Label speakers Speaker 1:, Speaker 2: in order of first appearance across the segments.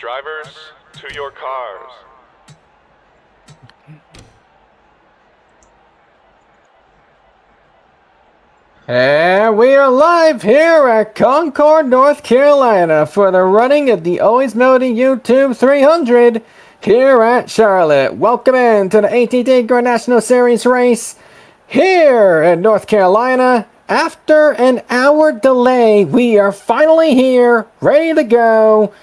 Speaker 1: Drivers, to your cars.
Speaker 2: And we are live here at Concord, North Carolina for the running of the Always Melody YouTube 300 here at Charlotte. Welcome in to the AT&T Grand National Series race here in North Carolina. After an hour delay, we are finally here, ready to go,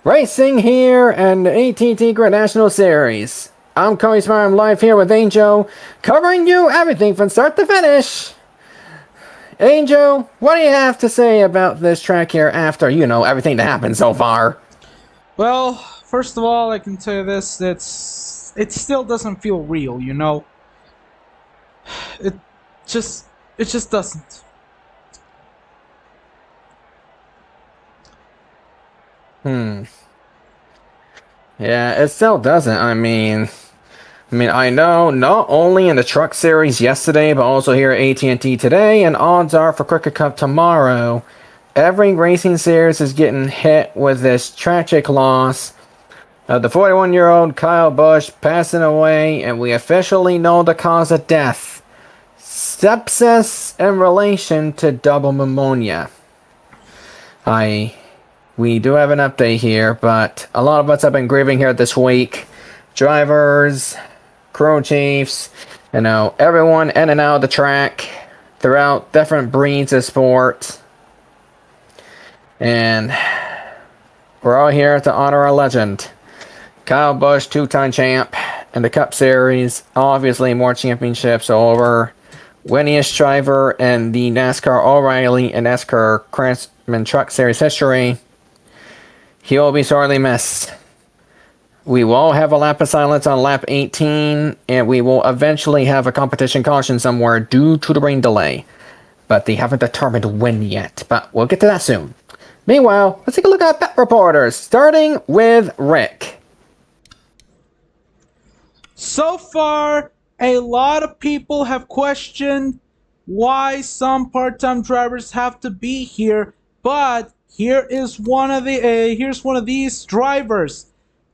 Speaker 2: racing here in the AT&T Grand National Series. I'm Cody Smart. I'm live here with Angel, covering you everything from start to finish. Angel, what do you have to say about this track here after, you know, everything that happened so far?
Speaker 3: Well, first of all, I can tell you this, it still doesn't feel real, you know? It just doesn't.
Speaker 2: Yeah, it still doesn't. I mean, I know not only in the Truck Series yesterday, but also here at AT&T today, and odds are for Cricket Cup tomorrow, every racing series is getting hit with this tragic loss of the 41-year-old Kyle Busch passing away, and we officially know the cause of death. Sepsis in relation to double pneumonia. We do have an update here, but a lot of us have been grieving here this week. Drivers, crew chiefs, you know, everyone in and out of the track throughout different breeds of sport. And we're all here to honor a legend. Kyle Busch, two-time champ in the Cup Series. Obviously, more championships over. Winningest driver in the NASCAR O'Reilly and NASCAR Craftsman Truck Series history. He will be sorely missed. We will have a lap of silence on lap 18, and we will eventually have a competition caution somewhere due to the rain delay. But they haven't determined when yet, but we'll get to that soon. Meanwhile, let's take a look at bet reporters, starting with Rick.
Speaker 3: So far, a lot of people have questioned why some part-time drivers have to be here, but here's one of these drivers.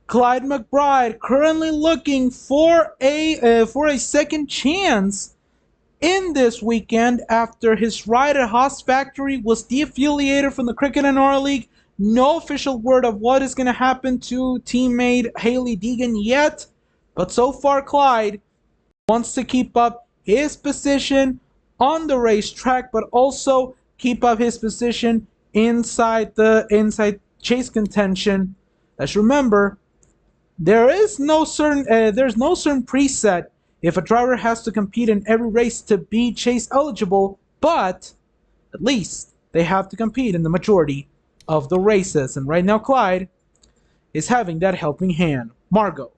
Speaker 3: Clyde McBride, currently looking for a second chance in this weekend after his ride at Haas Factory was deaffiliated from the Cricket and R League. No official word of what is going to happen to teammate Haley Deegan yet, but so far Clyde wants to keep up his position on the racetrack, but also keep up his position inside chase contention. Let's remember, there's no certain preset if a driver has to compete in every race to be chase eligible, but at least they have to compete in the majority of the races. And right now, Clyde is having that helping hand. Margot.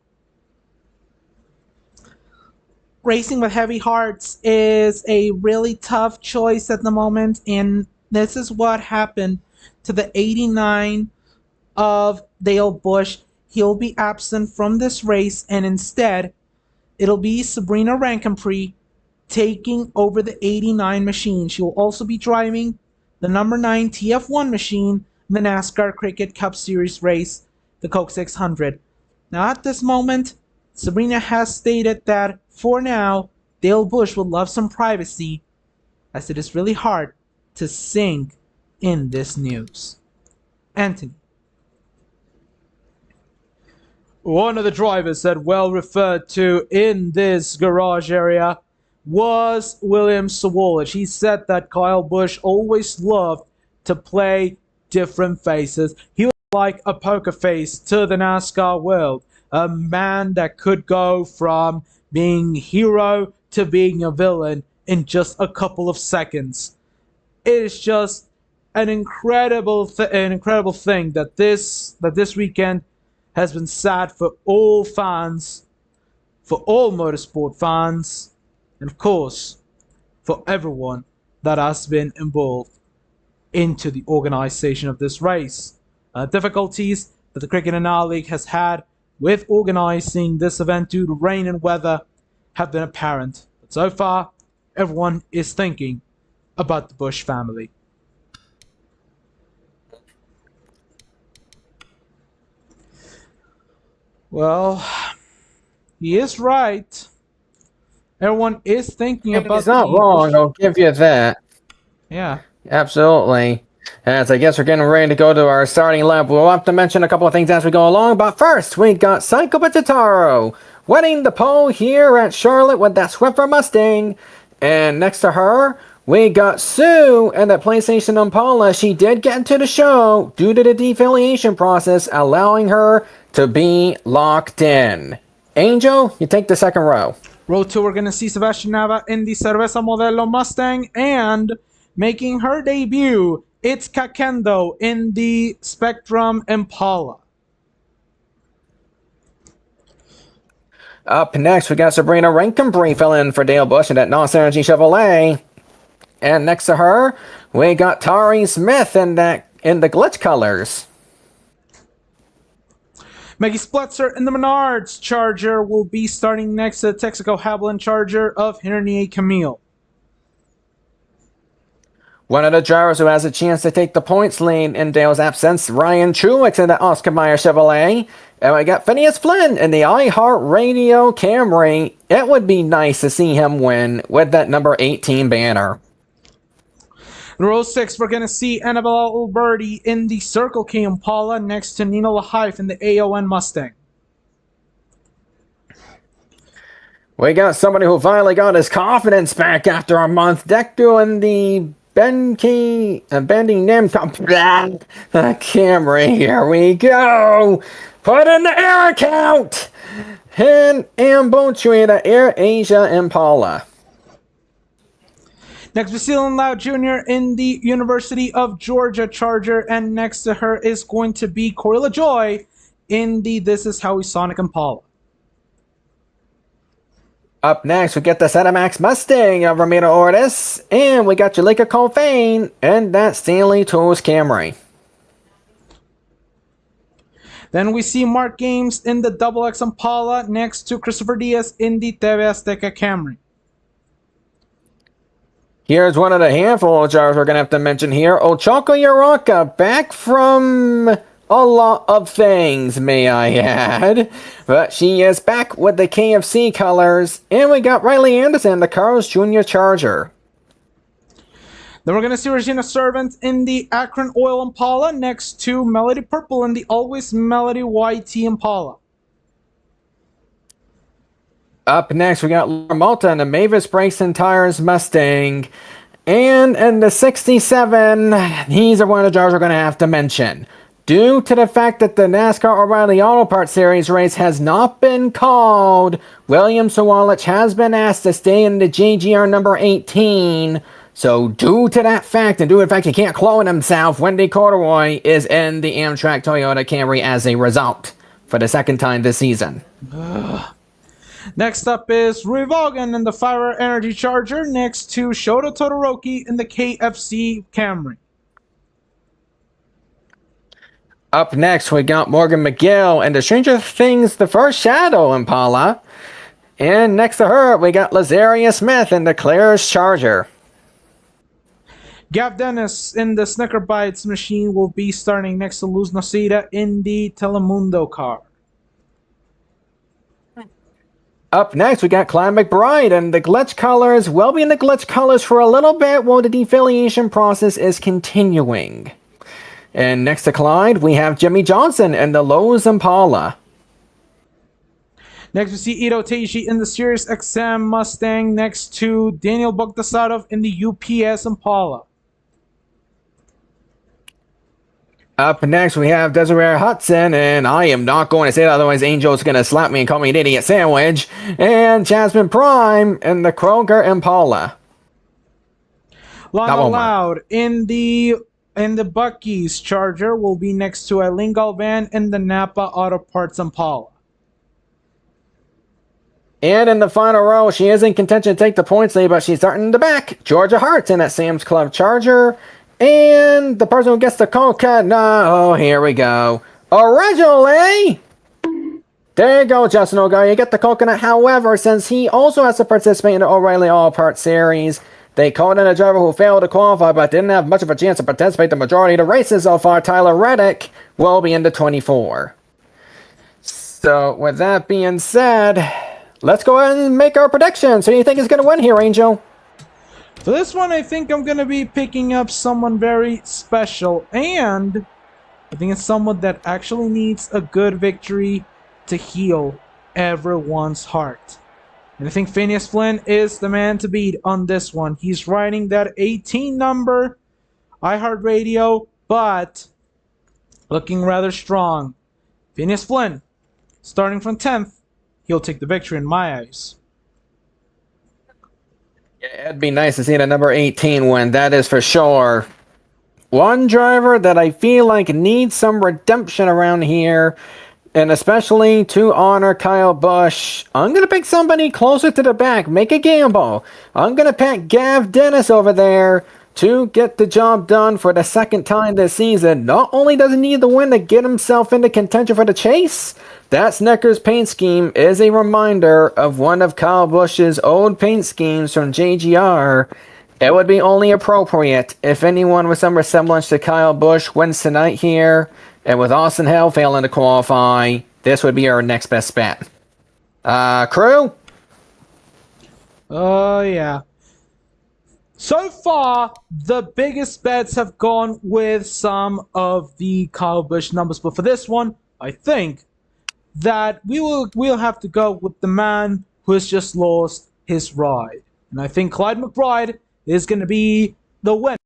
Speaker 3: Racing with heavy hearts is a really tough choice at the moment, and this is what happened to the 89 of Dale Busch. He'll be absent from this race, and instead, it'll be Sabrina Rankenpree taking over the 89 machine. She will also be driving the number 9 TF1 machine in the NASCAR Cricket Cup Series race, the Coke 600. Now, at this moment, Sabrina has stated that, for now, Dale Busch would love some privacy, as it is really hard to sing in this news. Anthony. One of the drivers that well referred to in this garage area was William Sawalich. He said that Kyle Busch always loved to play different faces. He was like a poker face to the NASCAR world. A man that could go from being hero to being a villain in just a couple of seconds. It is just an incredible thing that this weekend has been sad for all fans, for all motorsport fans, and of course, for everyone that has been involved into the organization of this race. Difficulties that the Cricket and R League has had with organizing this event due to rain and weather have been apparent. But so far, everyone is thinking about the Busch family. Well, he is right. Everyone is thinking about
Speaker 2: He's not wrong, I'll give you that.
Speaker 3: Yeah.
Speaker 2: Absolutely. As I guess we're getting ready to go to our starting lap, we'll have to mention a couple of things as we go along. But first, we got Psycho Potataro winning the pole here at Charlotte with that Swiffer Mustang. And next to her, we got Sue and the PlayStation Impala. She did get into the show due to the defiliation process, allowing her to be locked in. Angel, you take the second row.
Speaker 3: Row 2, we're going to see Sebastian Nava in the Cerveza Modelo Mustang, and making her debut, it's Kakendo in the Spectrum Impala.
Speaker 2: Up next, we got Sabrina Rankenbree filling in for Dale Bush in that NOS Energy Chevrolet. And next to her, we got Tari Smith in the glitch colors.
Speaker 3: Maggie Splitzer in the Menards Charger will be starting next to the Texaco Haviland Charger of Henry Camille.
Speaker 2: One of the drivers who has a chance to take the points lead in Dale's absence, Ryan Truex in the Oscar Mayer Chevrolet. And we got Phineas Flynn in the iHeartRadio Camry. It would be nice to see him win with that number 18 banner.
Speaker 3: In row 6, we're going to see Annabella Alberti in the Circle K Impala next to Nina Lahaif in the AON Mustang.
Speaker 2: We got somebody who finally got his confidence back after a month. Deck doing the Bendy Nim Camry. Here we go. Put in the air account. And Ambotri, the Air Asia Impala.
Speaker 3: Next, we see Ellen Lau Jr. in the University of Georgia Charger, and next to her is going to be Corey LaJoy in the This Is How We Sonic Impala.
Speaker 2: Up next, we get the Cinemax Mustang of Ramiro Ortiz, and we got Jalika Colfane and that Stanley Tools Camry.
Speaker 3: Then we see Mark Games in the Double X Impala next to Christopher Diaz in the TV Azteca Camry.
Speaker 2: Here's one of the handful of drivers we're going to have to mention here. Ochako Uraka, back from a lot of things, may I add. But she is back with the KFC colors. And we got Riley Anderson, the Carl's Jr. Charger.
Speaker 3: Then we're going to see Regina Servant in the Akron Oil Impala next to Melody Purple in the Always Melody YT Impala.
Speaker 2: Up next, we got Laura Malta in the Mavis Brakes and Tires Mustang. And in the 67, these are one of the drivers we're going to have to mention. Due to the fact that the NASCAR O'Reilly Auto Parts Series race has not been called, William Sawalich has been asked to stay in the JGR number 18. So due to that fact, and due to the fact he can't clone himself, Wendy Corduroy is in the Amtrak Toyota Camry as a result for the second time this season.
Speaker 3: Next up is Rui Vaughan in the Fire Energy Charger next to Shota Todoroki in the KFC Camry.
Speaker 2: Up next, we got Morgan McGill and the Stranger Things The First Shadow Impala. And next to her, we got Lazaria Smith in the Claire's Charger.
Speaker 3: Gav Dennis in the Snicker Bites machine will be starting next to Luz Nocida in the Telemundo car.
Speaker 2: Up next, we got Clyde McBride and the glitch colors. We'll be in the glitch colors for a little bit while the defiliation process is continuing. And next to Clyde, we have Jimmy Johnson and the Lowe's Impala.
Speaker 3: Next, we see Ito Teiji in the Sirius XM Mustang next to Daniel Bogdasadov in the UPS Impala.
Speaker 2: Up next, we have Desiree Hudson, and I am not going to say that, otherwise Angel's going to slap me and call me an idiot sandwich. And Jasmine Prime and the Kroger Impala.
Speaker 3: Lana Loud in the Bucky's Charger will be next to Eileen Galvan in the Napa Auto Parts Impala.
Speaker 2: And in the final row, she is in contention to take the points lead, but she's starting in the back. Georgia Hart's in that Sam's Club Charger. And the person who gets the coconut, no, here we go. Originally, there you go, Justin O'Gara, you get the coconut. However, since he also has to participate in the O'Reilly All Parts Series, they called in a driver who failed to qualify but didn't have much of a chance to participate the majority of the races so far. Tyler Reddick will be in the 24. So, with that being said, let's go ahead and make our predictions. Who do you think is going to win here, Angel?
Speaker 3: For this one, I think I'm going to be picking up someone very special, and I think it's someone that actually needs a good victory to heal everyone's heart. And I think Phineas Flynn is the man to beat on this one. He's riding that 18 number iHeartRadio, but looking rather strong. Phineas Flynn, starting from 10th, he'll take the victory in my eyes.
Speaker 2: Yeah, it'd be nice to see the number 18 win, that is for sure. One driver that I feel like needs some redemption around here, and especially to honor Kyle Busch, I'm going to pick somebody closer to the back. Make a gamble. I'm going to pick Gav Dennis over there to get the job done for the second time this season. Not only does he need the win to get himself into contention for the chase, that Snickers paint scheme is a reminder of one of Kyle Busch's old paint schemes from JGR. It would be only appropriate if anyone with some resemblance to Kyle Busch wins tonight here, and with Austin Hill failing to qualify, this would be our next best bet. Crew?
Speaker 3: Yeah. So far, the biggest bets have gone with some of the Kyle Busch numbers, but for this one, I think that we'll have to go with the man who has just lost his ride. And I think Clyde McBride is going to be the winner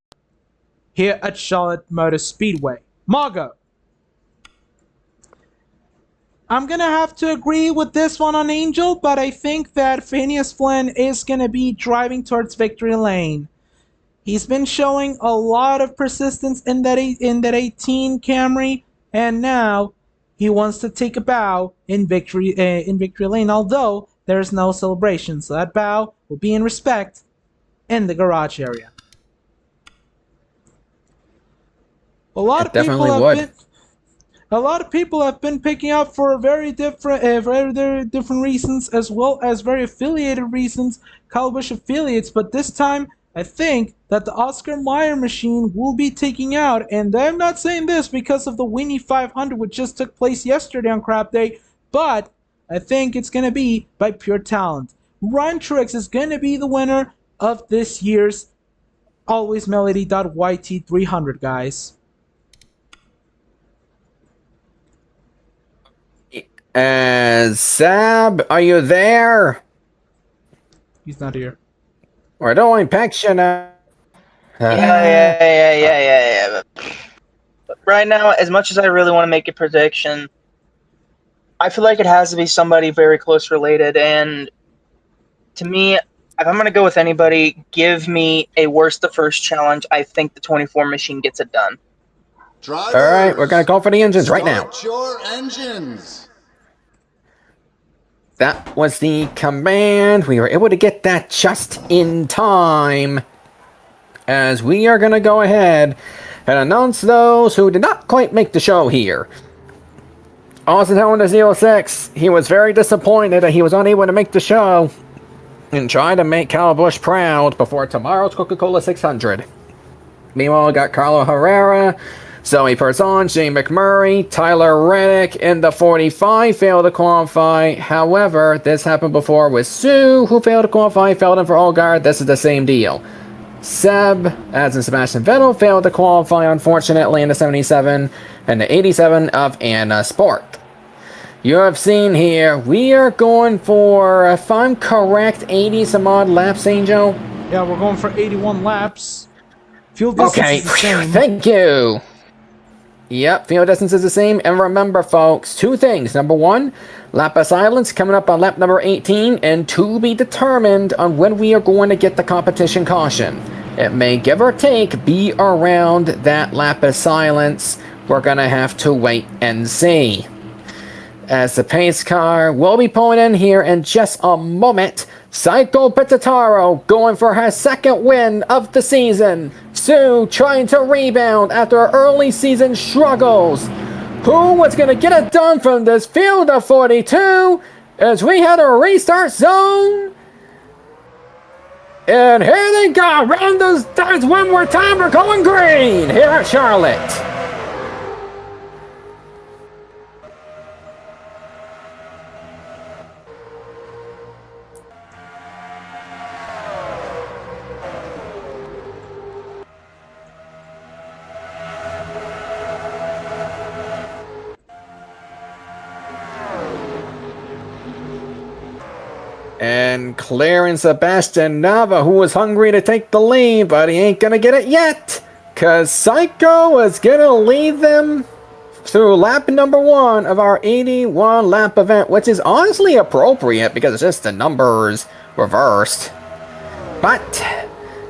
Speaker 3: here at Charlotte Motor Speedway. Margo, I'm going to have to agree with this one on Angel, but I think that Phineas Flynn is going to be driving towards victory lane. He's been showing a lot of persistence in that 18 Camry, and now he wants to take a bow in victory lane, although there's no celebration, so that bow will be in respect in the garage area. A lot of people have been picking up for very different reasons, as well as very affiliated reasons, Kyle Busch affiliates, but this time I think that the Oscar Mayer machine will be taking out, and I'm not saying this because of the Winnie 500 which just took place yesterday on Crap Day, but I think it's going to be by pure talent. Ryan Truex is going to be the winner of this year's ALWAYSMELODY.YT300, guys.
Speaker 2: Sab, are you there?
Speaker 3: He's not here.
Speaker 2: We're doing Pection.
Speaker 4: Yeah. But right now, as much as I really want to make a prediction, I feel like it has to be somebody very close related. And to me, if I'm going to go with anybody, give me a worst to first challenge. I think the 24 machine gets it done.
Speaker 2: Drivers, all right, we're going to call for the engines right now.
Speaker 5: Your engines.
Speaker 2: That was the command. We were able to get that just in time, as we are going to go ahead and announce those who did not quite make the show here. Austin Hill in the 06, he was very disappointed that he was unable to make the show and trying to make Kyle Busch proud before tomorrow's Coca-Cola 600. Meanwhile, we got Carlo Herrera, Zoe Perzon, Shane McMurray, Tyler Reddick in the 45 failed to qualify. However, this happened before with Sue, who failed to qualify, filled in for Olgard. This is the same deal. Seb, as in Sebastian Vettel, failed to qualify, unfortunately, in the 77 and the 87 of Anna Sport. You have seen here, we are going for, if I'm correct, 80 some odd laps, Angel?
Speaker 3: Yeah, we're going for 81 laps. Fuel distance is the same.
Speaker 2: Thank you. Yep, field distance is the same. And remember, folks, two things. Number one, lap of silence coming up on lap number 18, and to be determined on when we are going to get the competition caution. It may give or take be around that lap of silence. We're going to have to wait and see. As the pace car will be pulling in here in just a moment. Psycho Pizzataro going for her second win of the season. Sue trying to rebound after early season struggles. Who was going to get it done from this field of 42 as we had a restart zone? And here they go. Round those dives one more time. We're going green here at Charlotte. And clearing Sebastian Nava, who was hungry to take the lead, but he ain't gonna get it yet. Cause Psycho is gonna lead them through lap number 1 of our 81 lap event, which is honestly appropriate because it's just the numbers reversed. But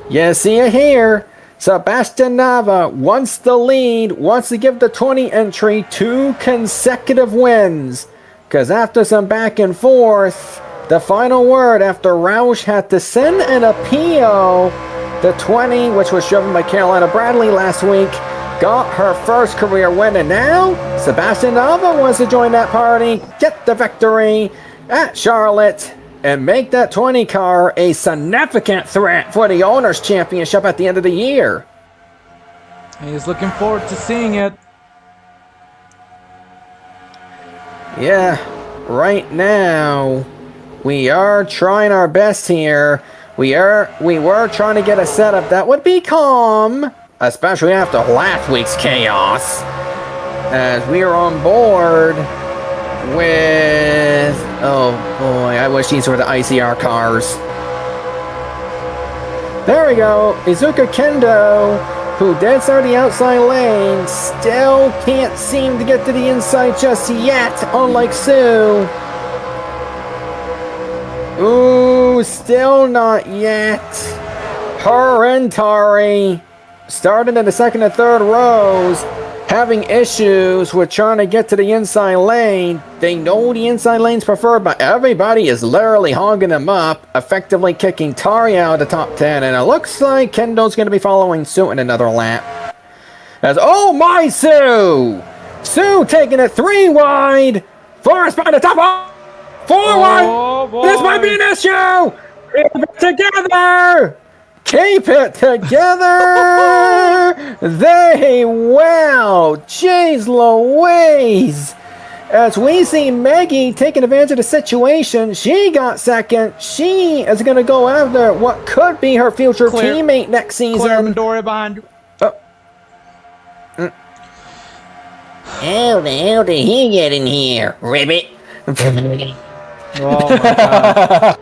Speaker 2: you see it here. Sebastian Nava wants the lead, wants to give the 20 entry 2 consecutive wins. Because after some back and forth, the final word after Roush had to send an appeal, the 20, which was driven by Carolina Bradley last week, got her first career win. And now, Sebastian Nava wants to join that party, get the victory at Charlotte, and make that 20 car a significant threat for the Owners' Championship at the end of the year.
Speaker 3: He's looking forward to seeing it.
Speaker 2: Yeah, right now, we are trying our best here. We were trying to get a setup that would be calm, especially after last week's chaos, as we are on board with, oh boy, I wish these were the ICR cars. There we go, Izuka Kendo, who dead started the outside lane, still can't seem to get to the inside just yet, unlike Sue. Ooh, still not yet. Her and Tari, starting in the second and third rows, having issues with trying to get to the inside lane. They know the inside lane's preferred, but everybody is literally hogging them up, effectively kicking Tari out of the top 10, and it looks like Kendo's going to be following suit in another lap. As, oh my, Sue! Sue taking it 3 wide, first by the top, 4 wide!
Speaker 3: Boy.
Speaker 2: This might be an issue! Keep it together! Keep it together! They will! Jeez Louise! As we see Maggie taking advantage of the situation, she got second. She is going to go after what could be her future teammate next season.
Speaker 3: Clear Midori behind you.
Speaker 6: How the hell did he get in here, Ribbit?
Speaker 3: Oh my god.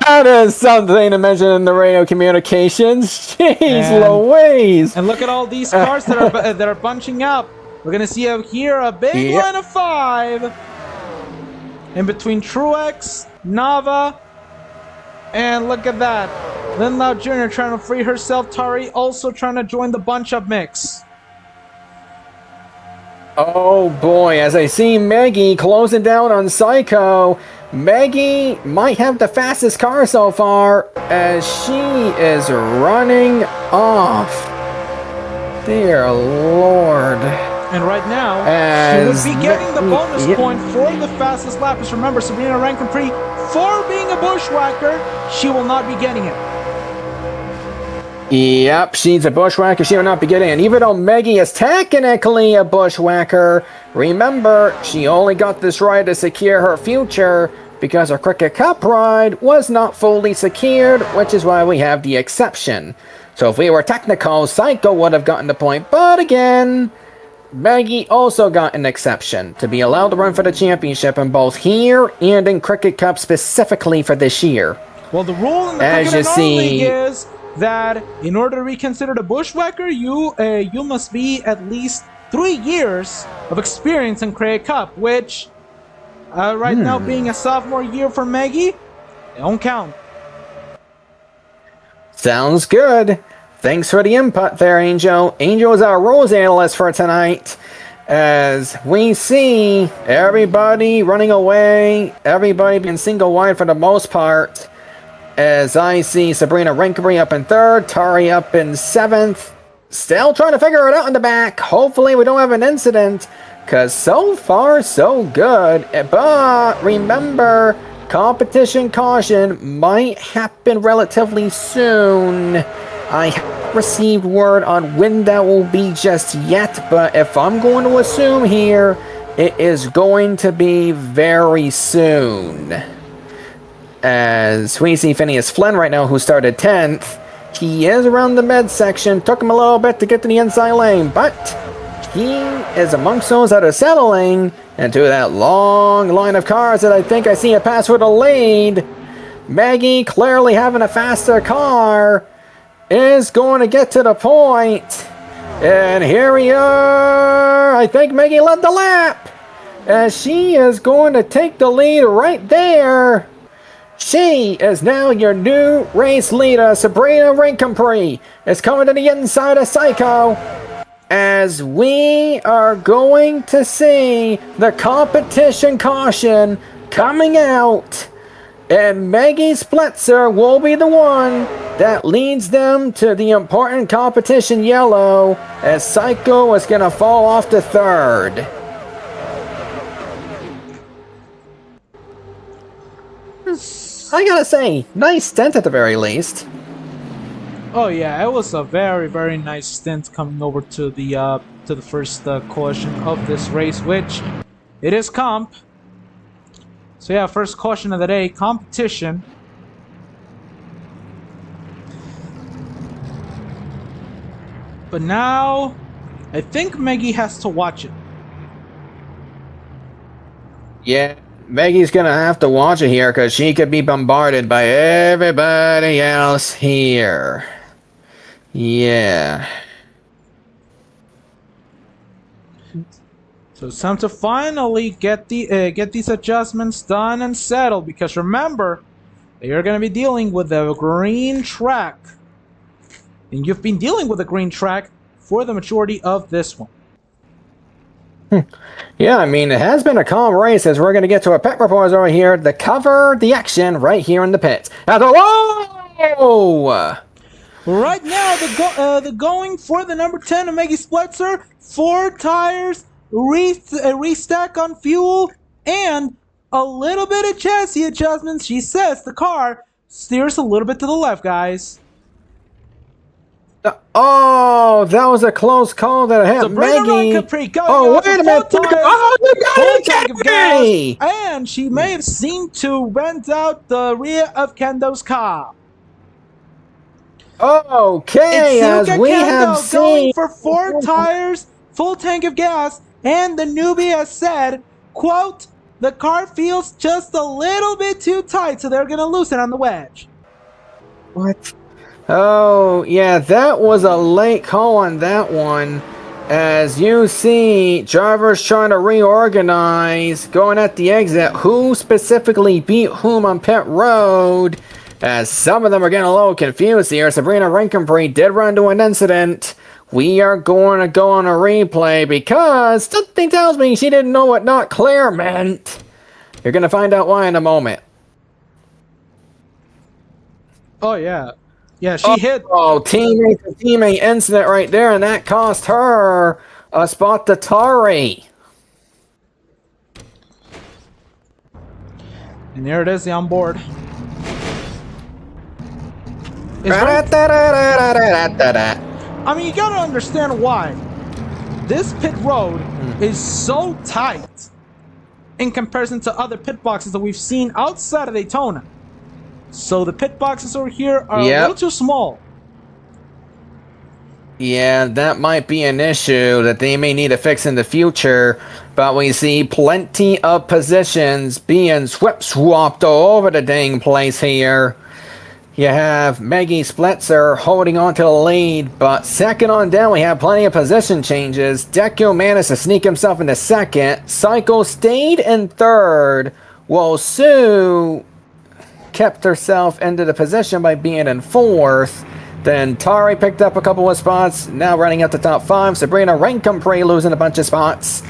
Speaker 2: That is something to mention in the radio communications. Jeez Louise!
Speaker 3: And look at all these cars that are bunching up. We're gonna see here a big line of 5 in between Truex, Nava, and look at that. Lindlau Jr. trying to free herself. Tari also trying to join the bunch up mix.
Speaker 2: Oh boy, as I see Maggie closing down on Psycho, Maggie might have the fastest car so far as she is running off. Dear Lord.
Speaker 3: And right now,
Speaker 2: As
Speaker 3: she would be getting the bonus point for the fastest lap. Just remember, Sabrina Rankin-Prix, for being a bushwhacker, she will not be getting it.
Speaker 2: Yep, she's a bushwhacker. She will not be getting it. Even though Maggie is technically a bushwhacker, remember, she only got this ride to secure her future because her Cricket Cup ride was not fully secured, which is why we have the exception. So if we were technical, Psycho would have gotten the point. But again, Maggie also got an exception to be allowed to run for the championship in both here and in Cricket Cup specifically for this year.
Speaker 3: Well, the rule in the Cricket and North League is that in order to be considered a bushwhacker, you must be at least 3 years of experience in Cricket Cup, which right now being a sophomore year for Maggie, it don't count.
Speaker 2: Sounds good. Thanks for the input there, Angel. Angel is our rules analyst for tonight. As we see everybody running away, everybody being single wide for the most part. As I see Sabrina Rankin-Prix up in 3rd, Tari up in 7th. Still trying to figure it out in the back. Hopefully we don't have an incident, because so far so good. But remember, competition caution might happen relatively soon. I haven't received word on when that will be just yet, but if I'm going to assume here, it is going to be very soon. As we see Phineas Flynn right now, who started 10th, he is around the med section. Took him a little bit to get to the inside lane, but he is amongst those that are settling into that long line of cars that I think I see a pass for the lead. Maggie, clearly having a faster car, is going to get to the point. And here we are. I think Maggie led the lap. As she is going to take the lead right there. She is now your new race leader. Sabrina Rincompre is coming to the inside of Psycho. As we are going to see the competition caution coming out. And Maggie Splitzer will be the one that leads them to the important competition yellow, as Psycho is going to fall off to third. I gotta say, nice stint at the very least.
Speaker 3: Oh yeah, it was a very nice stint coming over to the first caution of this race, which it is comp. So yeah, first caution of the day, competition. But now, I think Maggie has to watch it.
Speaker 2: Yeah, Maggie's gonna have to watch it here because she could be bombarded by everybody else here. Yeah.
Speaker 3: So it's time to finally get these adjustments done and settled, because remember, you're going to be dealing with the green track. And you've been dealing with the green track for the majority of this one.
Speaker 2: Yeah, I mean, it has been a calm race as we're going to get to a pit reports over here to cover the action right here in the pits. Whoa!
Speaker 3: Right now, the going for the number 10 of Maggie Splitzer, 4 tires, restack on fuel, and a little bit of chassis adjustments. She says the car steers a little bit to the left, guys.
Speaker 2: Oh, that was a close call that I had.
Speaker 3: So Maggie. Capri going
Speaker 2: wait a minute.
Speaker 3: Full tank of gas, and she may have seemed to rent out the rear of Kendo's car.
Speaker 2: Okay, as we have seen,
Speaker 3: going for 4 tires, full tank of gas, and the newbie has said, quote, the car feels just a little bit too tight, so they're going to loosen on the wedge.
Speaker 2: What? Oh, yeah, that was a late call on that one. As you see, drivers trying to reorganize, going at the exit, who specifically beat whom on pit road, as some of them are getting a little confused here. Sabrina Rincompre did run into an incident. We are going to go on a replay because something tells me she didn't know what not clear meant. You're going to find out why in a moment.
Speaker 3: Oh, yeah. Yeah, she hit.
Speaker 2: Oh, teammate incident right there, and that cost her a spot to Tari.
Speaker 3: And there it is, the onboard. I mean, you gotta understand why. This pit road is so tight in comparison to other pit boxes that we've seen outside of Daytona. So the pit boxes over here are a little too small.
Speaker 2: Yeah, that might be an issue that they may need to fix in the future, but we see plenty of positions being swapped all over the dang place here. You have Maggie Splitzer holding on to the lead, but second on down we have plenty of position changes. Deku managed to sneak himself into second. Psycho stayed in third, while Sue kept herself into the position by being in fourth. Then Tari picked up a couple of spots, now running up the top 5. Sabrina Rincompre losing a bunch of spots.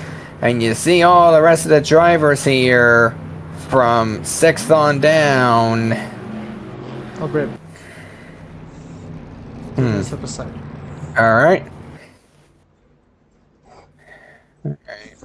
Speaker 2: And you see all the rest of the drivers here from 6th on down.
Speaker 3: Oh, great. Step aside.
Speaker 2: All right. Okay.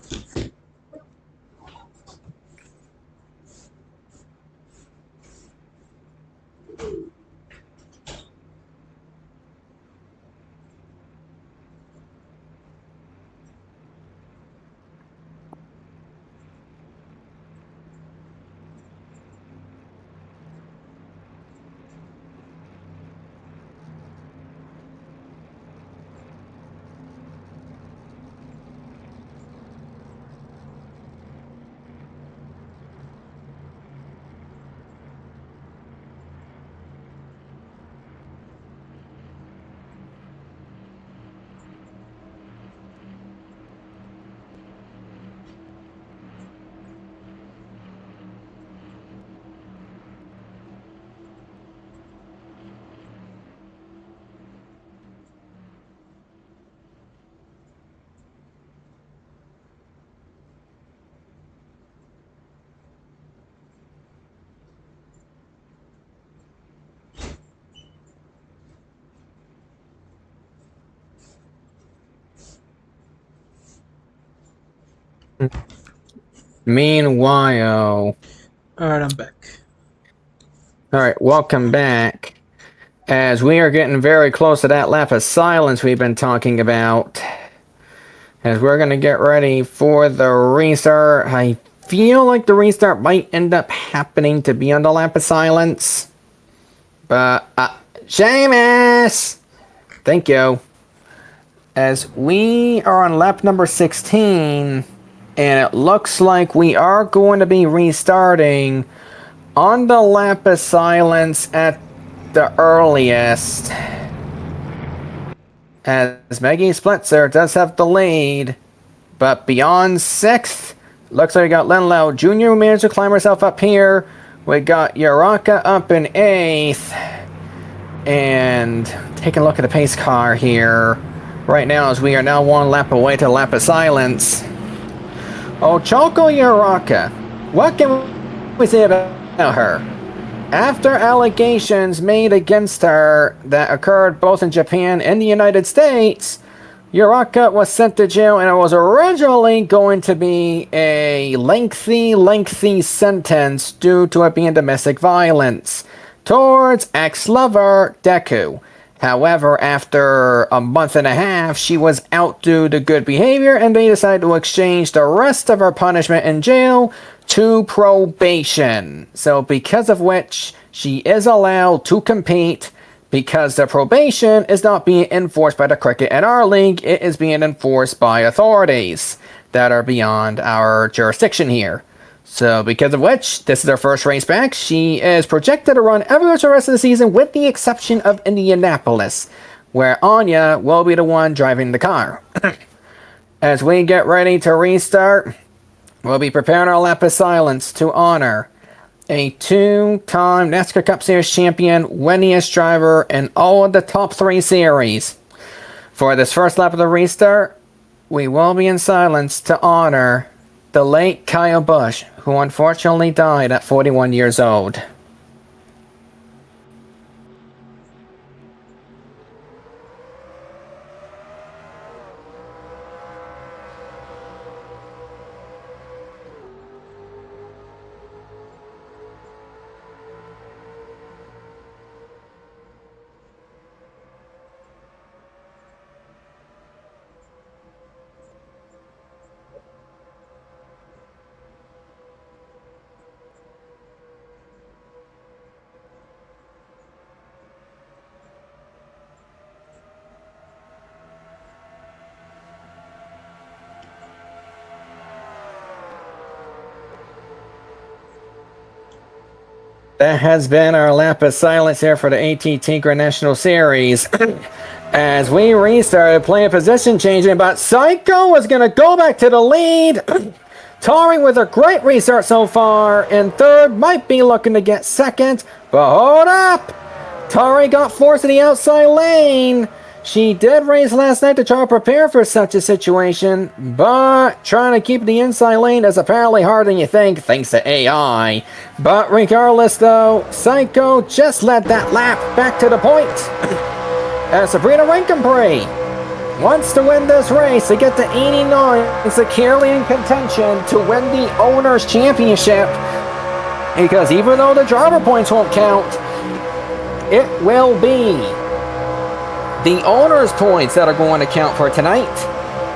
Speaker 2: Meanwhile,
Speaker 3: Alright, I'm back.
Speaker 2: alright, welcome back. As we are getting very close to that lap of silence we've been talking about. As we're going to get ready for the restart. I feel like the restart might end up happening to be on the lap of silence. But, Seamus! Thank you. As we are on lap number 16, and it looks like we are going to be restarting on the lap of silence at the earliest. As Maggie Splitzer does have the lead, but beyond 6th, looks like we got Lenlow Jr. who managed to climb herself up here. We got Uraka up in 8th. And taking a look at the pace car here right now as we are now 1 lap away to the lap of silence. Oh, Choco Uraka, what can we say about her? After allegations made against her that occurred both in Japan and the United States, Uraka was sent to jail, and it was originally going to be a lengthy sentence due to it being domestic violence towards ex-lover Deku. However, after a month and a half, she was out due to good behavior, and they decided to exchange the rest of her punishment in jail to probation. So because of which, she is allowed to compete because the probation is not being enforced by the Cricket and our league. It is being enforced by authorities that are beyond our jurisdiction here. So because of which, this is her first race back. She is projected to run every race the rest of the season with the exception of Indianapolis, where Anya will be the one driving the car. As we get ready to restart, we'll be preparing our lap of silence to honor a 2-time NASCAR Cup Series champion, winningest driver in all of the top 3 series. For this first lap of the restart, we will be in silence to honor the late Kyle Busch, who unfortunately died at 41 years old. That has been our lap of silence here for the AT&T Grand National Series. As we restarted playing position changing, but Psycho is going to go back to the lead. Tari with a great restart so far in 3rd, might be looking to get 2nd, but hold up! Tari got forced to the outside lane. She did race last night to try to prepare for such a situation, but trying to keep the inside lane is apparently harder than you think, thanks to AI. But regardless though, Psycho just led that lap back to the point. As Sabrina Rankenpree wants to win this race to get to 89, securely in contention to win the Owners' Championship. Because even though the driver points won't count, it will be the owner's points that are going to count for tonight.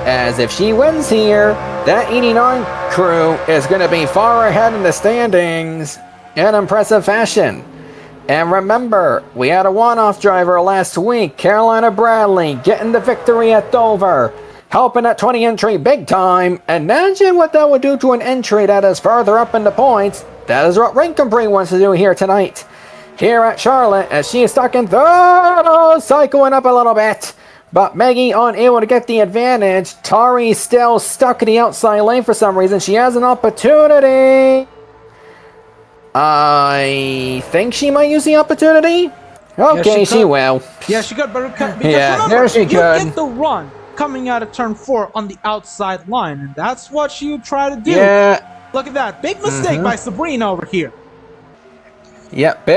Speaker 2: As if she wins here, that 89 crew is going to be far ahead in the standings in impressive fashion. And remember, we had a one-off driver last week, Carolina Bradley, getting the victory at Dover, helping that 20 entry big time. Imagine what that would do to an entry that is further up in the points. That is what Rankenpree wants to do here tonight. Here at Charlotte, as she is stuck in 3rd, cycling up a little bit. But Maggie unable to get the advantage. Tari still stuck in the outside lane for some reason. She has an opportunity. I think she might use the opportunity. Okay, yeah, she will.
Speaker 3: Yeah, she got better cut.
Speaker 2: Yeah, remember, there she could.
Speaker 3: You get the run coming out of turn 4 on the outside line, and that's what you try to do.
Speaker 2: Yeah.
Speaker 3: Look at that. Big mistake by Sabrina over here.
Speaker 2: Yep,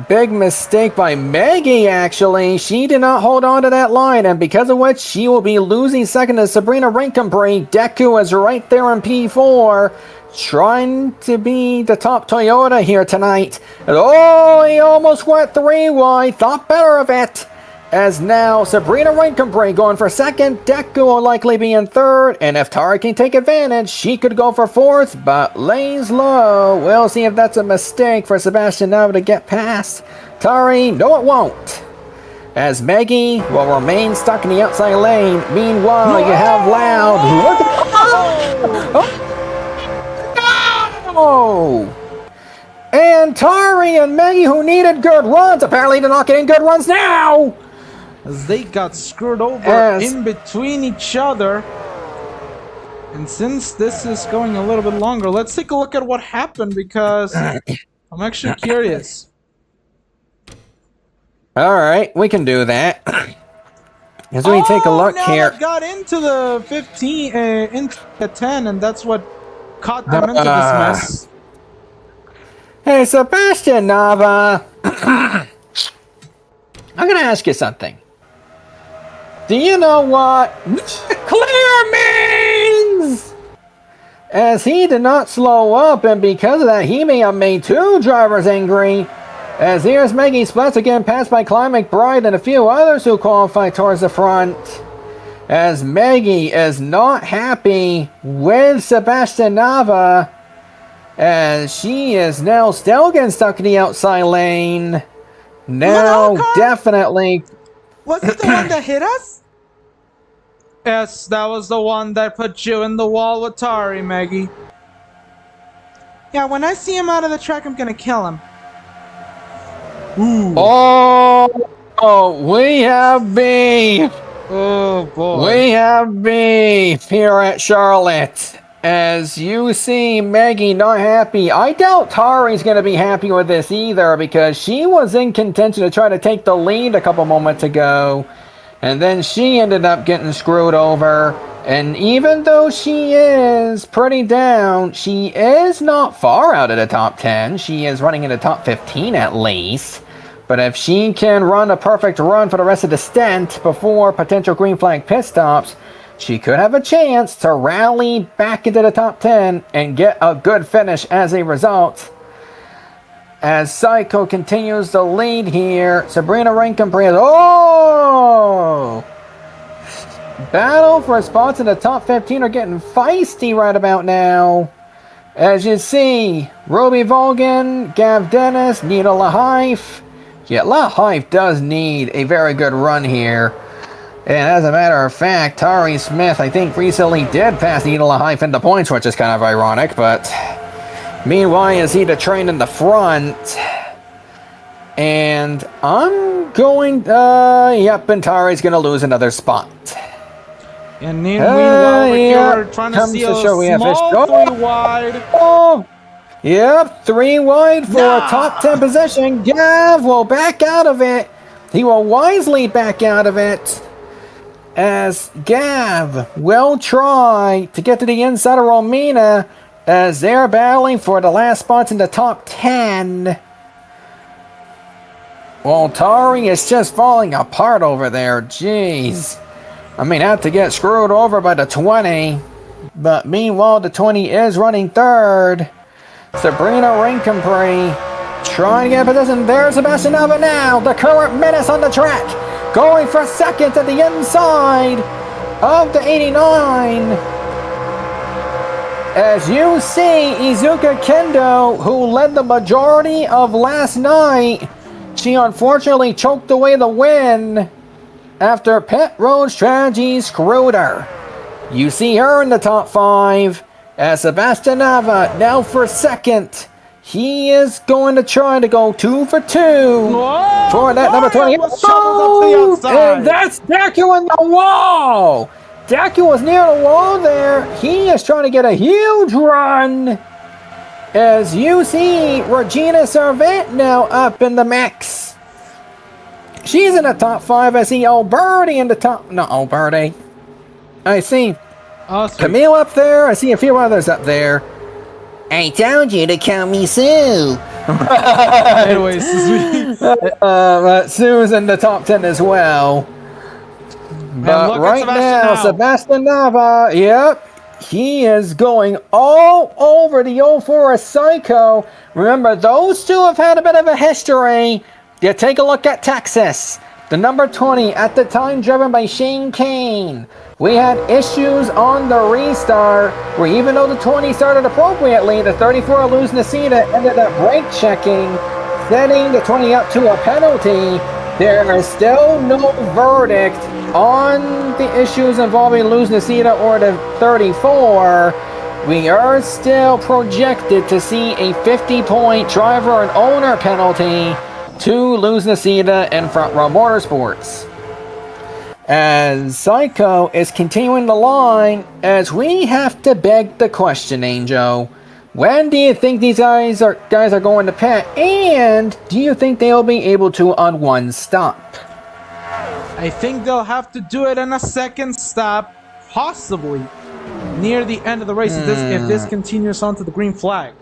Speaker 2: big mistake by Maggie, actually. She did not hold on to that line, and because of which she will be losing second to Sabrina Rinkenbrink. Deku is right there in P4, trying to be the top Toyota here tonight. And oh, he almost went 3 wide, thought better of it. As now Sabrina Rinkenbrink going for second, Deku will likely be in third, and if Tari can take advantage, she could go for fourth, but lays low. We'll see if that's a mistake for Sebastian Nava to get past Tari. No, it won't. As Maggie will remain stuck in the outside lane. Meanwhile, you have Loud. Look at oh! And Tari and Maggie, who needed good runs, apparently they're not getting good runs now.
Speaker 3: As they got screwed over in between each other. And since this is going a little bit longer, let's take a look at what happened, because I'm actually curious.
Speaker 2: Alright, we can do that. As we take a look here.
Speaker 3: They got into the 15, into the 10, and that's what caught them into this mess.
Speaker 2: Hey, Sebastian Nava. I'm gonna ask you something. Do you know what clear means? As he did not slow up, and because of that, he may have made 2 drivers angry. As here's Maggie Splats again, passed by Clyde McBride and a few others who qualify towards the front. As Maggie is not happy with Sebastian Nava, as she is now still getting stuck in the outside lane. Now, definitely.
Speaker 3: Was it the one that hit us? Yes, that was the one that put you in the wall with Tari, Maggie. Yeah, when I see him out of the track, I'm gonna kill him. Ooh.
Speaker 2: Oh, we have beef.
Speaker 3: Oh, boy.
Speaker 2: We have beef here at Charlotte. As you see Maggie not happy. I doubt Tari's going to be happy with this either, because she was in contention to try to take the lead a couple moments ago. And then she ended up getting screwed over. And even though she is pretty down, she is not far out of the top 10. She is running in the top 15 at least. But if she can run a perfect run for the rest of the stint before potential green flag pit stops, she could have a chance to rally back into the top 10 and get a good finish as a result. As Psycho continues to lead here, Sabrina Rinkenbrink. Oh! Battle for spots in the top 15 are getting feisty right about now. As you see, Ruby Volgan, Gav Dennis, Nita Lahaif. Yeah, Lahaif does need a very good run here. And as a matter of fact, Tari Smith, I think, recently did pass Nita Lahaif into points, which is kind of ironic, but meanwhile, you see the train in the front. And I'm going, yep, and Tari's going to lose another spot.
Speaker 3: And meanwhile, we're trying to see a small 3 wide.
Speaker 2: Oh, yep, 3 wide for a top 10 position. Gav will back out of it. He will wisely back out of it. As Gav will try to get to the inside of Romina as they're battling for the last spots in the top 10. Well, Tari is just falling apart over there. Jeez. I mean, had to get screwed over by the 20. But meanwhile, the 20 is running third. Sabrina Rinkenbrink trying to get a position. There's Sebastian Nava now, the current menace on the track. Going for second at the inside of the 89. As you see, Izuka Kendo, who led the majority of last night, she unfortunately choked away the win after pit road strategy screwed her. You see her in the top 5 as Sebastian Nava now for second. He is going to try to go 2 for 2 for that number 20. Oh, and that's Deku in the wall. Deku was near the wall there. He is trying to get a huge run. As you see, Regina Servant now up in the mix. She's in the top 5. I see Alberti in the top. Not Alberti. I see Camille up there. I see a few others up there.
Speaker 6: I told you to call me Sue.
Speaker 3: Anyways,
Speaker 2: but Sue's in the top 10 as well. But
Speaker 3: look at
Speaker 2: right
Speaker 3: Sebastian
Speaker 2: now,
Speaker 3: now.
Speaker 2: Sebastian Nava, yep, he is going all over the 04 Psycho. Remember, those two have had a bit of a history. You take a look at Texas. The number 20 at the time driven by Shane Kane. We had issues on the restart where even though the 20 started appropriately, the 34 Luz Nacida ended up brake checking, setting the 20 up to a penalty. There is still no verdict on the issues involving Luz Nacida or the 34. We are still projected to see a 50-point driver and owner penalty to Luz Nacida and Front Row Motorsports. As Psycho is continuing the line, as we have to beg the question, Angel, when do you think these guys are going to pit, and do you think they'll be able to on one stop?
Speaker 3: I think they'll have to do it on a second stop, possibly near the end of the race if this continues on to the green flag.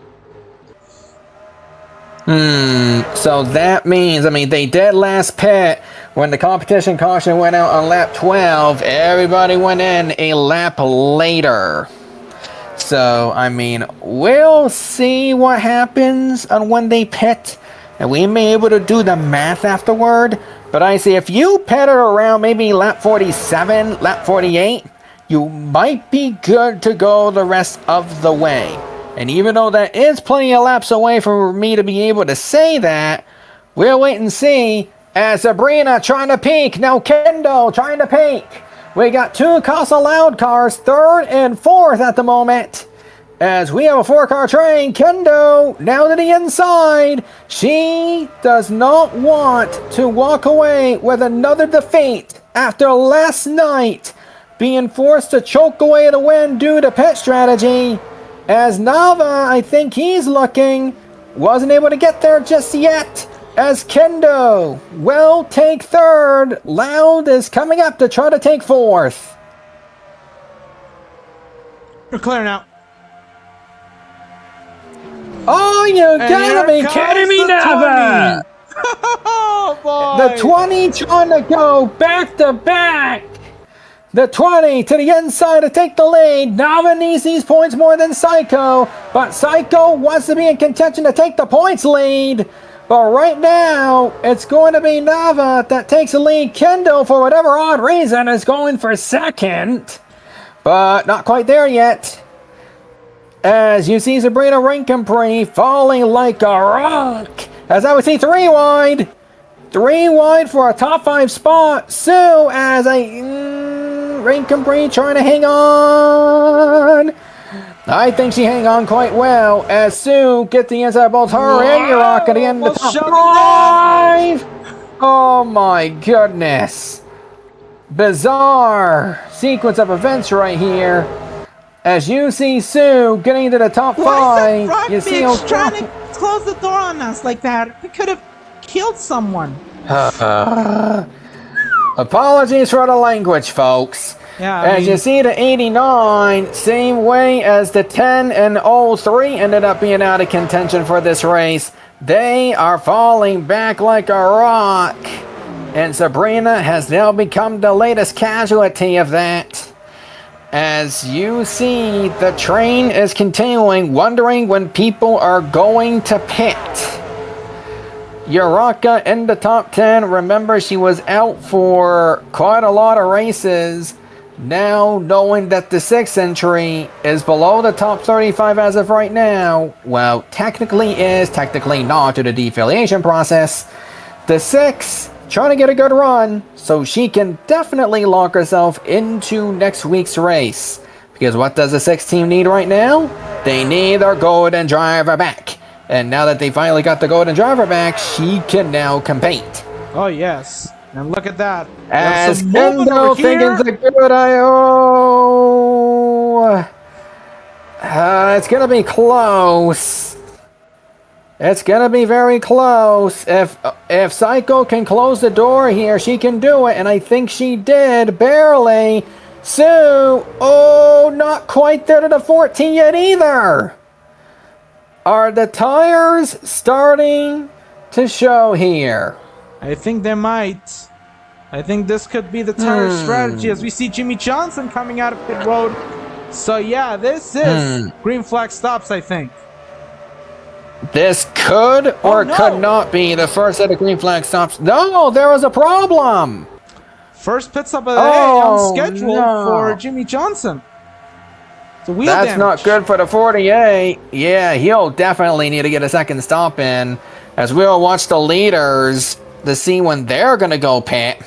Speaker 2: So that means, I mean, they did last pit when the competition caution went out on lap 12. Everybody went in a lap later. So, I mean, we'll see what happens on when they pit. And we may be able to do the math afterward. But I see if you pit around maybe lap 47, lap 48, you might be good to go the rest of the way. And even though that is plenty of laps away for me to be able to say that, we'll wait and see. As Sabrina trying to peak, now Kendo trying to peak. We got two Casa Loud cars, third and fourth at the moment. As we have a four-car train, Kendo now to the inside. She does not want to walk away with another defeat after last night being forced to choke away the win due to pit strategy. As Nava, I think he's looking, wasn't able to get there just yet. As Kendo will take third, Loud is coming up to try to take fourth.
Speaker 3: We're clear now.
Speaker 2: Oh, you gotta be kidding me, Nava!
Speaker 3: Oh boy!
Speaker 2: The 20 trying to go back to back. The 20 to the inside to take the lead. Nava needs these points more than Psycho, but Psycho wants to be in contention to take the points lead. But right now, it's going to be Nava that takes the lead. Kendo, for whatever odd reason, is going for second, but not quite there yet. As you see Sabrina Rinkenpree falling like a rock. As I would see three wide for a top 5 spot. Sue as Rinkenpree trying to hang on. I think she hang on quite well as Sue gets the inside both her and Yurok at the end of the top 5. Oh my goodness. Bizarre sequence of events right here. As you see Sue getting into the top 5, you see
Speaker 3: trying to close the door on us like that. We could have killed someone.
Speaker 2: Apologies for the language, folks.
Speaker 3: Yeah,
Speaker 2: As you see the 89, same way as the 10 and 03 ended up being out of contention for this race. They are falling back like a rock. And Sabrina has now become the latest casualty of that. As you see, the train is continuing, wondering when people are going to pit. Uraka in the top 10. Remember, she was out for quite a lot of races. Now, knowing that the 6th entry is below the top 35 as of right now, well, technically is, technically not due to the defiliation process. The 6th, trying to get a good run, so she can definitely lock herself into next week's race. Because what does the 6th team need right now? They need their golden driver back. And now that they finally got the golden driver back, she can now compete.
Speaker 3: Oh, yes. And look at that.
Speaker 2: As Kendo thinking it's a good IO. It's going to be close. It's going to be very close. If Psycho can close the door here, she can do it. And I think she did, barely. Sue, oh, not quite there to the 14 yet either. are the tires starting to show here?
Speaker 3: I think they might. I think this could be the tire strategy as we see Jimmy Johnson coming out of pit road. So yeah, this is green flag stops, I think.
Speaker 2: This could or could not be the first set of green flag stops. No, there was a problem.
Speaker 3: First pit stop of the day on schedule for Jimmy Johnson. It's a wheel
Speaker 2: That's
Speaker 3: damage.
Speaker 2: not good for the 48. Yeah, he'll definitely need to get a second stop in, as we'll watch the leaders to see when they're going to go pit.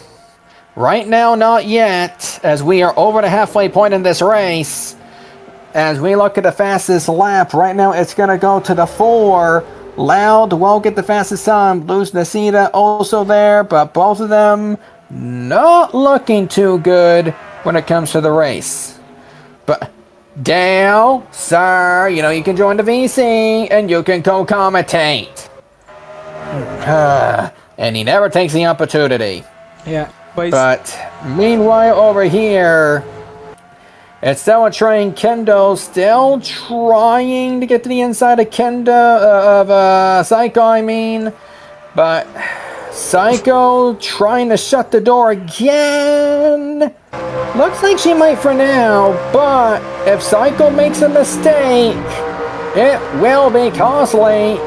Speaker 2: Right now, not yet, as we are over the halfway point in this race. As we look at the fastest lap, right now it's going to go to the 4. Loud won't get the fastest time. Luz Nacida also there, but both of them not looking too good when it comes to the race. But Dale, sir, you know you can join the VC and you can co-commentate. And he never takes the opportunity.
Speaker 3: Yeah.
Speaker 2: But meanwhile over here, it's still a train. Kendo still trying to get to the inside of Psycho, I mean. But Psycho trying to shut the door again. Looks like she might for now, but if Psycho makes a mistake, it will be costly.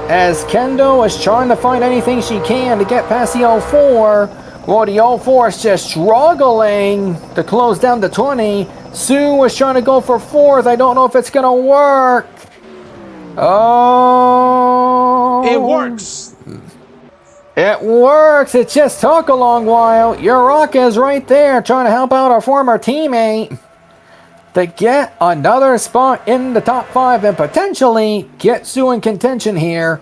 Speaker 2: As Kendo is trying to find anything she can to get past the 04. Well, the 04 is just struggling to close down the 20. Sue was trying to go for 4th. I don't know if it's going to work. Oh.
Speaker 3: It works.
Speaker 2: It works. It just took a long while. Uraka is right there trying to help out our former teammate to get another spot in the top 5 and potentially get Sue in contention here.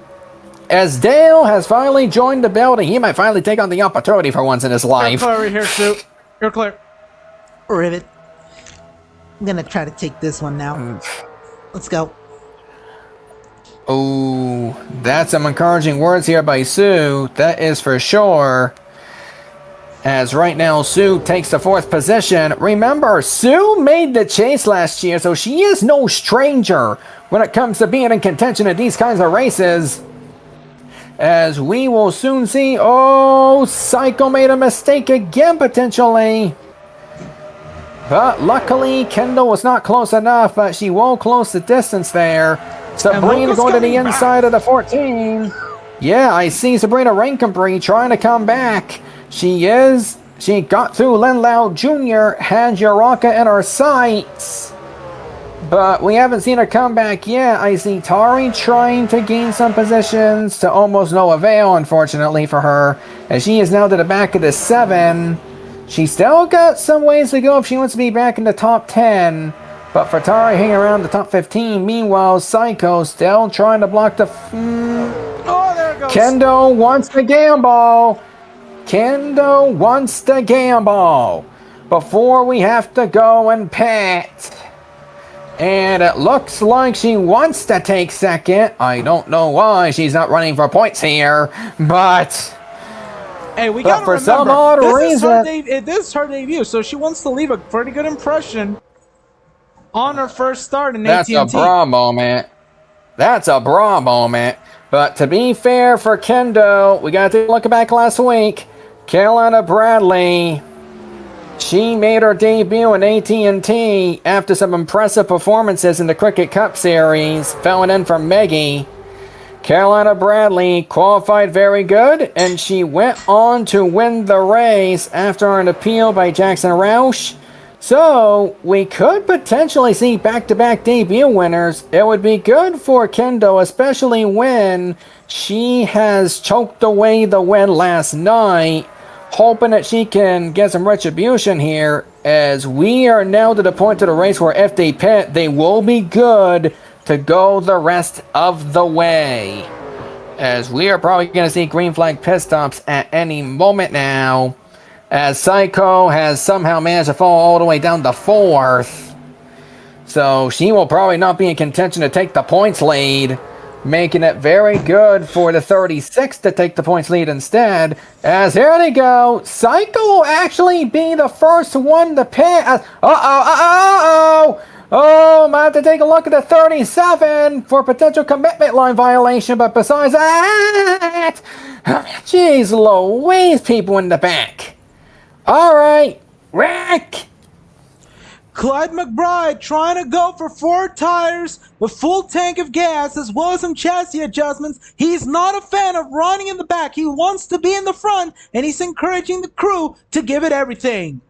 Speaker 2: As Dale has finally joined the building, he might finally take on the opportunity for once in his life.
Speaker 3: You're clear here, Sue. You're clear.
Speaker 7: Rivet. I'm gonna try to take this one now. Let's go.
Speaker 2: Oh, that's some encouraging words here by Sue. That is for sure. As right now, Sue takes the 4th position. Remember, Sue made the chase last year, so she is no stranger when it comes to being in contention at these kinds of races. As we will soon see, Psycho made a mistake again, potentially. But luckily, Kendall was not close enough, but she will close the distance there. Sabrina going to the inside of the 14. Yeah, I see Sabrina Rankenbree trying to come back. She got through Len Lau Jr., had Uraka in her sights. But we haven't seen her come back yet. I see Tari trying to gain some positions to almost no avail, unfortunately for her. As she is now to the back of the 7. She still got some ways to go if she wants to be back in the top 10. But for Tari hanging around the top 15. Meanwhile, Psycho still trying to block the...
Speaker 3: Oh, there it goes.
Speaker 2: Kendo wants to gamble. Kendo wants to gamble before we have to go and pit. And it looks like she wants to take second. I don't know why she's not running for points here, but...
Speaker 3: Hey, we gotta
Speaker 2: for
Speaker 3: remember,
Speaker 2: some odd reason...
Speaker 3: this is her debut, so she wants to leave a pretty good impression on her first start in AT&T.
Speaker 2: That's a bra moment. That's a bra moment. But to be fair for Kendo, we got to look back last week. Carolina Bradley, she made her debut in AT&T after some impressive performances in the Cricket Cup Series, filling in for Meggie. Carolina Bradley qualified very good, and she went on to win the race after an appeal by Jackson Roush. So, we could potentially see back-to-back debut winners. It would be good for Kendo, especially when she has choked away the win last night, hoping that she can get some retribution here, as we are now to the point of the race where if they pit, they will be good to go the rest of the way. As we are probably going to see green flag pit stops at any moment now, as Psycho has somehow managed to fall all the way down to 4th. So she will probably not be in contention to take the points lead, making it very good for the 36 to take the points lead instead. As here they go, Psycho will actually be the first one to pit. Oh, I have to take a look at the 37 for potential commitment line violation, but besides that, jeez Louise, people in the back. All right, Rick.
Speaker 3: Clyde McBride trying to go for 4 tires, a full tank of gas, as well as some chassis adjustments. He's not a fan of running in the back. He wants to be in the front, and he's encouraging the crew to give it everything.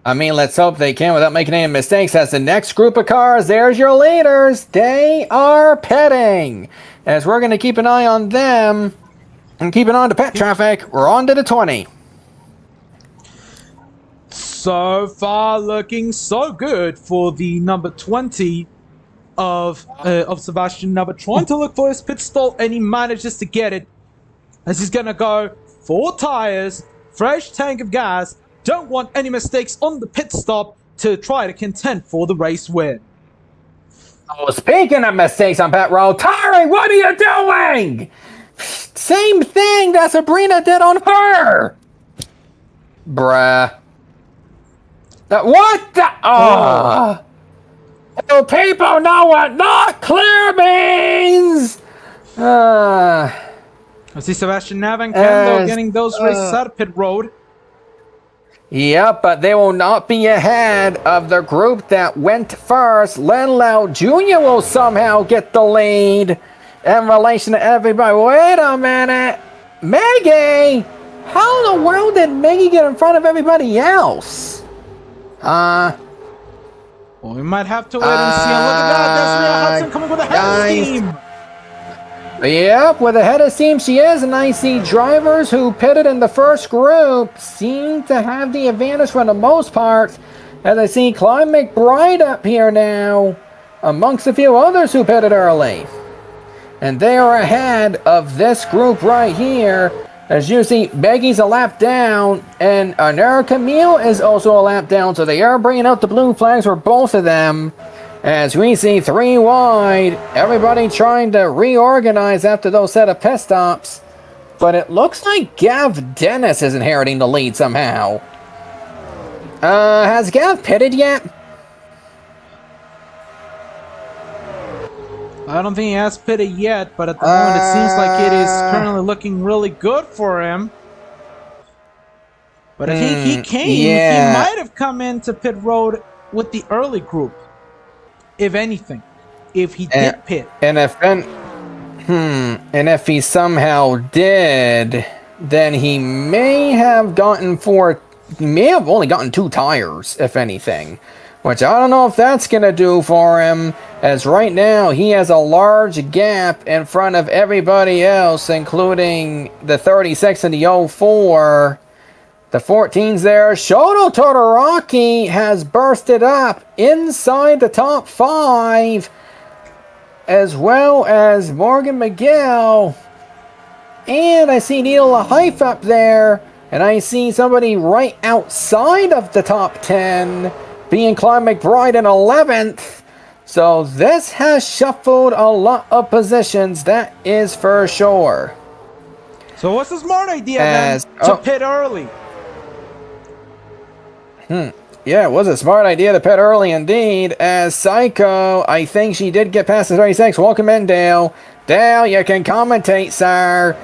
Speaker 2: I mean, let's hope they can without making any mistakes. As the next group of cars, there's your leaders. They are pitting. As we're going to keep an eye on them and keep an eye on the pit traffic, we're on to the 20.
Speaker 3: So far, looking so good for the number 20 of Sebastian Nubber, trying to look for his pit stall, and he manages to get it. As he's gonna go 4 tires, fresh tank of gas. Don't want any mistakes on the pit stop to try to contend for the race win.
Speaker 2: Oh, speaking of mistakes on pit road, Tari, what are you doing? Same thing that Sabrina did on her. Bruh. What the? Oh. Do people know what not clear means?
Speaker 3: I see Sebastian Nav and Kendo getting those races out of pit road.
Speaker 2: Yep, but they will not be ahead of the group that went first. Len Lau Jr. will somehow get the lead in relation to everybody. Wait a minute. Maggie! How in the world did Maggie get in front of everybody else?
Speaker 3: Well, we might have to wait and see. And look at that. That's Leah Hudson coming with a head of steam.
Speaker 2: Yep, with a head of steam she is, and I see drivers who pitted in the first group seem to have the advantage for the most part, as I see Clyde McBride up here now, amongst a few others who pitted early. And they are ahead of this group right here. As you see, Beggy's a lap down, and Anera Camille is also a lap down, so they are bringing out the blue flags for both of them. As we see 3 wide, everybody trying to reorganize after those set of pit stops. But it looks like Gav Dennis is inheriting the lead somehow. Has Gav pitted yet?
Speaker 3: I don't think he has pitted yet, but at the moment it seems like it is currently looking really good for him. But I think he came.
Speaker 2: Yeah.
Speaker 3: He might have come into pit road with the early group, if anything, if he did pit.
Speaker 2: And if he somehow did, then he may have only gotten 2 tires, if anything. Which I don't know if that's going to do for him, as right now he has a large gap in front of everybody else, including the 36 and the 04. The 14's there. Shoto Todoraki has bursted up inside the top 5, as well as Morgan McGill. And I see Neil Lahife up there, and I see somebody right outside of the top 10, being Clyde McBride in 11th. So this has shuffled a lot of positions, that is for sure.
Speaker 3: So what's the smart idea then to pit early?
Speaker 2: Yeah, it was a smart idea to pit early indeed, as Psycho, I think she did get past the 36. Welcome in, Dale. Dale, you can commentate, sir,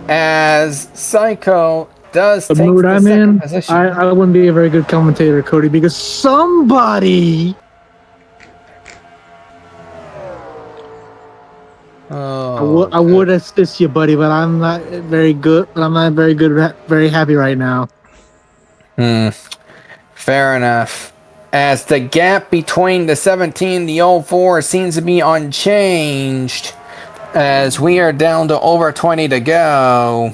Speaker 2: as Psycho does take the second position.
Speaker 8: I wouldn't be a very good commentator, Cody, because somebody... I would assist you, buddy, but I'm not very good. Very happy right now.
Speaker 2: Fair enough. As the gap between the 17 and the 04 seems to be unchanged, as we are down to over 20 to go.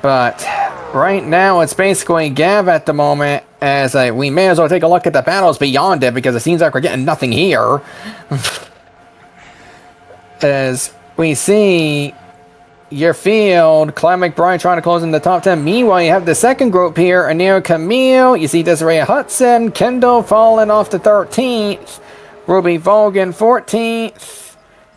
Speaker 2: But right now it's basically Gav at the moment, as we may as well take a look at the battles beyond it, because it seems like we're getting nothing here. As we see your field, Clyde McBride trying to close in the top 10. Meanwhile, you have the second group here, Anir Camille. You see Desiree Hudson, Kendall falling off to 13th, Ruby Vogan 14th,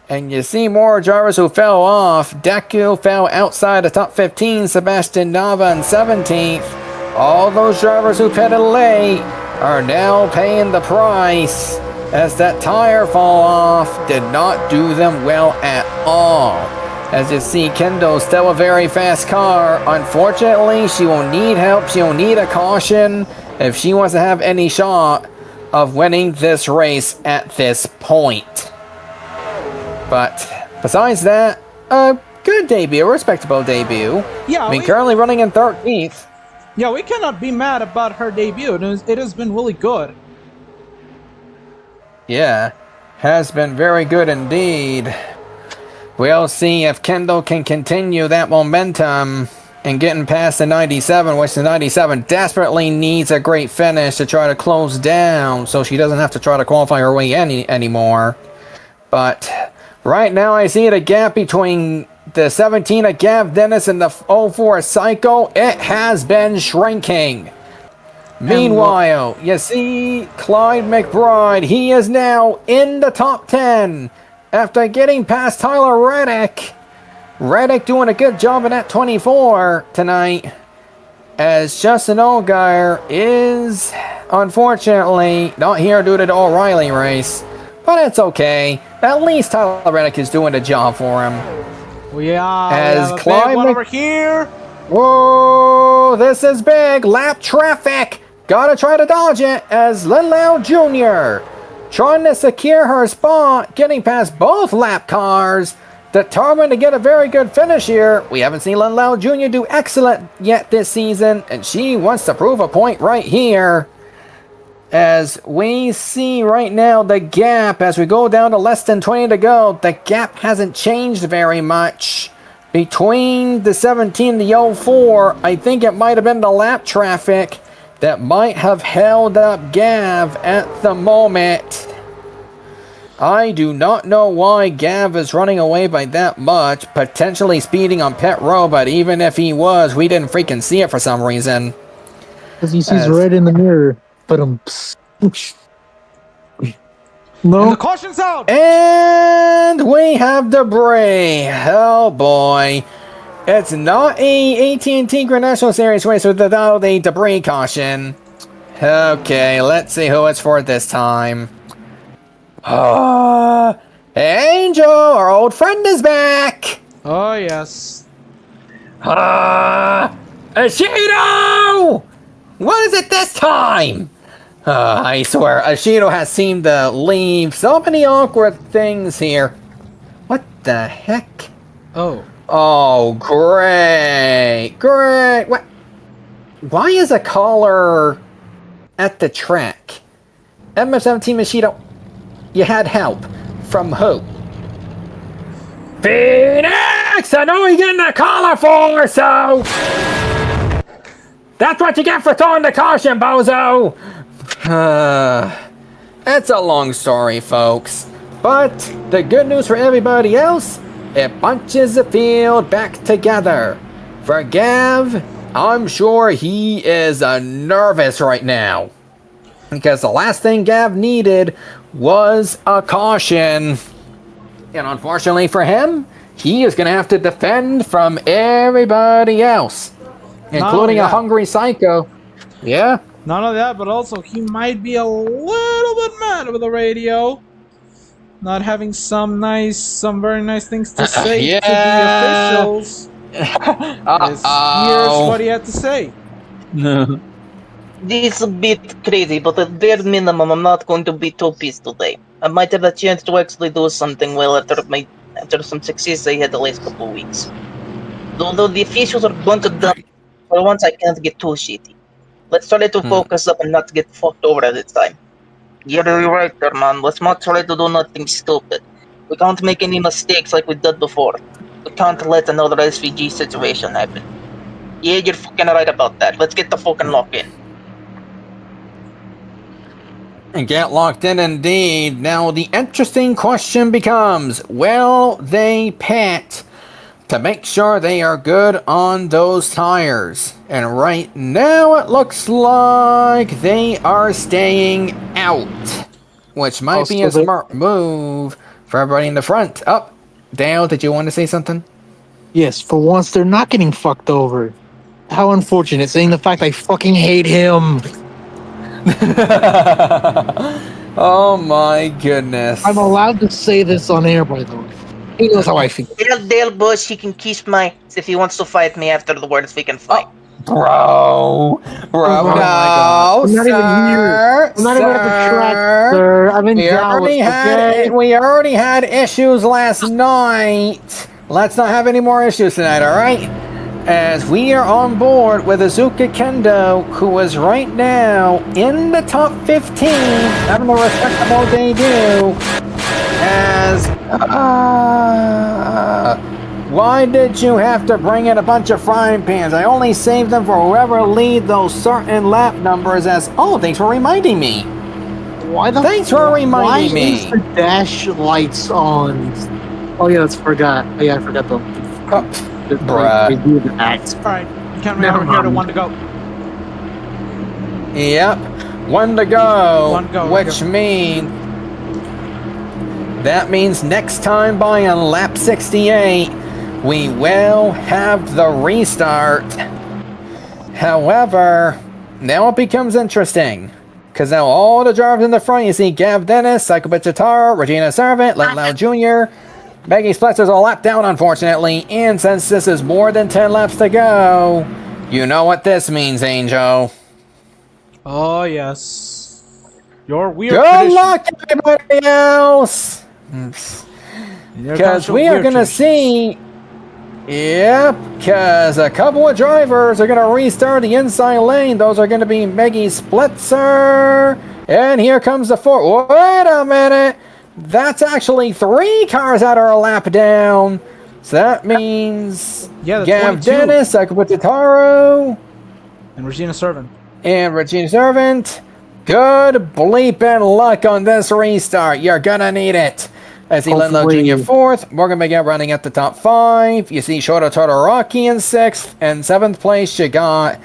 Speaker 2: and you see more drivers who fell off. Deku fell outside the top 15, Sebastian Nava in 17th. All those drivers who pitted late are now paying the price, as that tire fall off did not do them well at all. As you see, Kendo's still a very fast car. Unfortunately, she will need help. She will need a caution if she wants to have any shot of winning this race at this point. But besides that, a good debut, a respectable debut.
Speaker 3: Yeah,
Speaker 2: I mean, currently running in 13th.
Speaker 3: Yeah, we cannot be mad about her debut. It has been really good.
Speaker 2: Yeah, has been very good indeed. We'll see if Kendall can continue that momentum and getting past the 97, which the 97 desperately needs a great finish to try to close down so she doesn't have to try to qualify her way anymore. But right now I see the gap between the 17 of Gav Dennis and the 04 Psycho. It has been shrinking. Meanwhile, you see Clyde McBride. He is now in the top 10 after getting past Tyler Reddick. Reddick doing a good job in that 24 tonight, as Justin Allgaier is unfortunately not here due to the O'Reilly race. But it's okay. At least Tyler Reddick is doing the job for him.
Speaker 3: Yeah,
Speaker 2: as
Speaker 3: we have a
Speaker 2: Clyde
Speaker 3: big one over here.
Speaker 2: Whoa, this is big. Lap traffic. Gotta try to dodge it as Lin Lao Jr. trying to secure her spot, getting past both lap cars, determined to get a very good finish here. We haven't seen Lin Lao Jr. do excellent yet this season, and she wants to prove a point right here. As we see right now the gap, as we go down to less than 20 to go, the gap hasn't changed very much. Between the 17 and the 04, I think it might have been the lap traffic that might have held up Gav at the moment. I do not know why Gav is running away by that much, potentially speeding on pit row, but even if he was, we didn't freaking see it for some reason.
Speaker 8: Because he sees red in the mirror. But
Speaker 3: And
Speaker 8: no.
Speaker 3: the caution's out.
Speaker 2: And we have debris. Oh boy. It's not a AT&T Grand National Series race without a debris caution. Okay, let's see who it's for this time. Angel, our old friend, is back.
Speaker 3: Oh yes.
Speaker 2: Ashido! What is it this time? I swear, Ashido has seemed to leave so many awkward things here. What the heck?
Speaker 3: Oh.
Speaker 2: Oh, great. Great. What? Why is a caller at the track? MS-17 Ashido, you had help. From who? Phoenix! I know you're getting a caller for, so... That's what you get for throwing the caution, bozo! It's a long story, folks. But the good news for everybody else, it bunches the field back together. For Gav, I'm sure he is nervous right now. Because the last thing Gav needed was a caution. And unfortunately for him, he is going to have to defend from everybody else. Including a hungry psycho. Yeah?
Speaker 3: None of that, but also he might be a little bit mad with the radio. Not having some very nice things to say to the officials. Here's what he had to say.
Speaker 4: This is a bit crazy, but at bare minimum, I'm not going to be too pissed today. I might have a chance to actually do something well after some success I had the last couple of weeks. Although the officials are going to dump, for once I can't get too shitty. Let's try to focus up and not get fucked over at this time. You're right there, man. Let's not try to do nothing stupid. We can't make any mistakes like we did before. We can't let another SVG situation happen. Yeah, you're fucking right about that. Let's get the fucking lock in.
Speaker 2: And get locked in indeed. Now the interesting question becomes, will they pit to make sure they are good on those tires? And right now it looks like they are staying out, which might be a smart move for everybody in the front. Up, Dale, did you want to say something?
Speaker 8: Yes, for once they're not getting fucked over. How unfortunate, saying the fact I fucking hate him.
Speaker 2: Oh my goodness.
Speaker 8: I'm allowed to say this on air, by the way. He knows how I feel.
Speaker 4: Tell Dale Bush he can kiss my if he wants to fight me after the words we can fight.
Speaker 2: Bro,
Speaker 8: Oh my
Speaker 2: no,
Speaker 8: I'm not
Speaker 2: sir,
Speaker 8: even here. I'm not even at the track, sir. I'm in Dallas, okay?
Speaker 2: we already had issues last night. Let's not have any more issues tonight, all right? As we are on board with Azuka Kendo, who is right now in the top 15, having a respectable debut. As why did you have to bring in a bunch of frying pans? I only saved them for whoever lead those certain lap numbers. As thanks for reminding me. Thanks for reminding me.
Speaker 8: Why is the dash lights on? Oh yeah, I forgot though.
Speaker 2: Bruh.
Speaker 8: They do that.
Speaker 3: Alright, you can remember here to 1 to go.
Speaker 2: Yep, 1 to go.
Speaker 3: 1 to go.
Speaker 2: Which means that means next time by on lap 68, we will have the restart. However, now it becomes interesting. Because now all the drivers in the front, you see Gav Dennis, Psycho Chitara, Regina Servant, Len Lau Jr., Maggie Splitzer's a lap down, unfortunately. And since this is more than 10 laps to go, you know what this means, Angel.
Speaker 3: Oh, yes. Your weird
Speaker 2: Good
Speaker 3: tradition.
Speaker 2: luck, everybody else! Because we are going to see... Yep, because a couple of drivers are going to restart the inside lane. Those are going to be Maggie Splitzer. And here comes the fourth. Wait a minute. That's actually 3 cars that are a lap down. So that means
Speaker 3: Yeah,
Speaker 2: Gav
Speaker 3: 22.
Speaker 2: Dennis, Akabutaro,
Speaker 3: And Regina Servant.
Speaker 2: and Regina Servant. Good bleeping luck on this restart. You're going to need it. I see Len Lau Jr. 4th, Morgan Miguel running at the top 5. You see Shota Todoraki in 6th. And 7th place, you got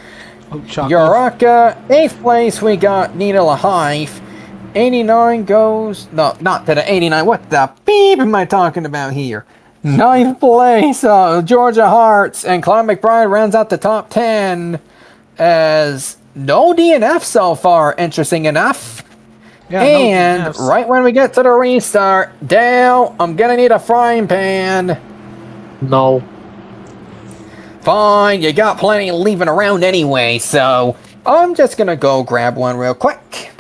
Speaker 2: Uraka. 8th place, we got Nina Lahaif. 89 goes... No, not to the 89. What the beep am I talking about here? 9th place, Georgia Hearts. And Clyde McBride rounds out the top 10. As no DNF so far, interesting enough.
Speaker 3: Yeah,
Speaker 2: And
Speaker 3: no
Speaker 2: right when we get to the restart, Dale, I'm gonna need a frying pan.
Speaker 8: No.
Speaker 2: Fine, you got plenty leaving around anyway, so I'm just gonna go grab one real quick.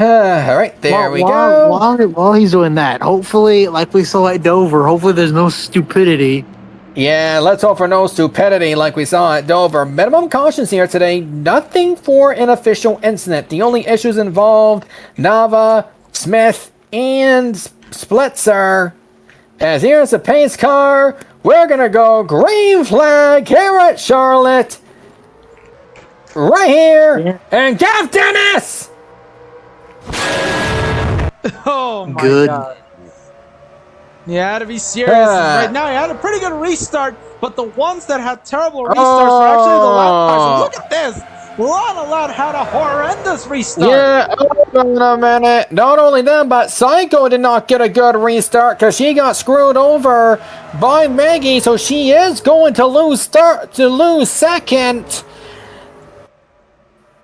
Speaker 2: Alright, there we go.
Speaker 8: While he's doing that, hopefully, like we saw at Dover, hopefully there's no stupidity.
Speaker 2: Yeah, let's hope for no stupidity like we saw at Dover. Minimum cautions here today. Nothing for an official incident. The only issues involved Nava, Smith, and Splitzer. As here's a pace car. We're going to go green flag here at Charlotte. Right here.
Speaker 8: Yeah.
Speaker 2: And Gav Dennis!
Speaker 3: Oh my
Speaker 8: Good.
Speaker 3: god. You had to be serious. Right now, you had a pretty good restart, but the ones that had terrible restarts were actually the lap cars. Look at this. Lana had a horrendous restart.
Speaker 2: Yeah, hold on a minute. Not only them, but Psycho did not get a good restart because she got screwed over by Maggie, so she is going to lose second.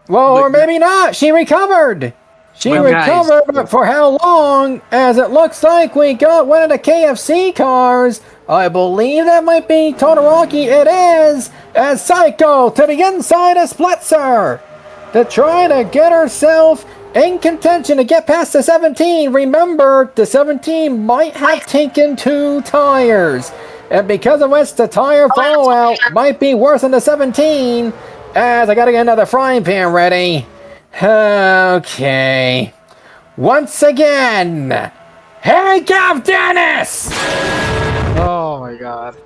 Speaker 2: Well, or maybe not. She recovered. She recovered, but for how long? As it looks like we got one of the KFC cars. I believe that might be Todoraki. It is. As Psycho to the inside of Splitzer to try to get herself in contention to get past the 17. Remember, the 17 might have taken 2 tires. And because of which the tire fallout might be worse than the 17. As I gotta get another frying pan ready. Okay. Once again, here Gav Dennis!
Speaker 3: Oh my god.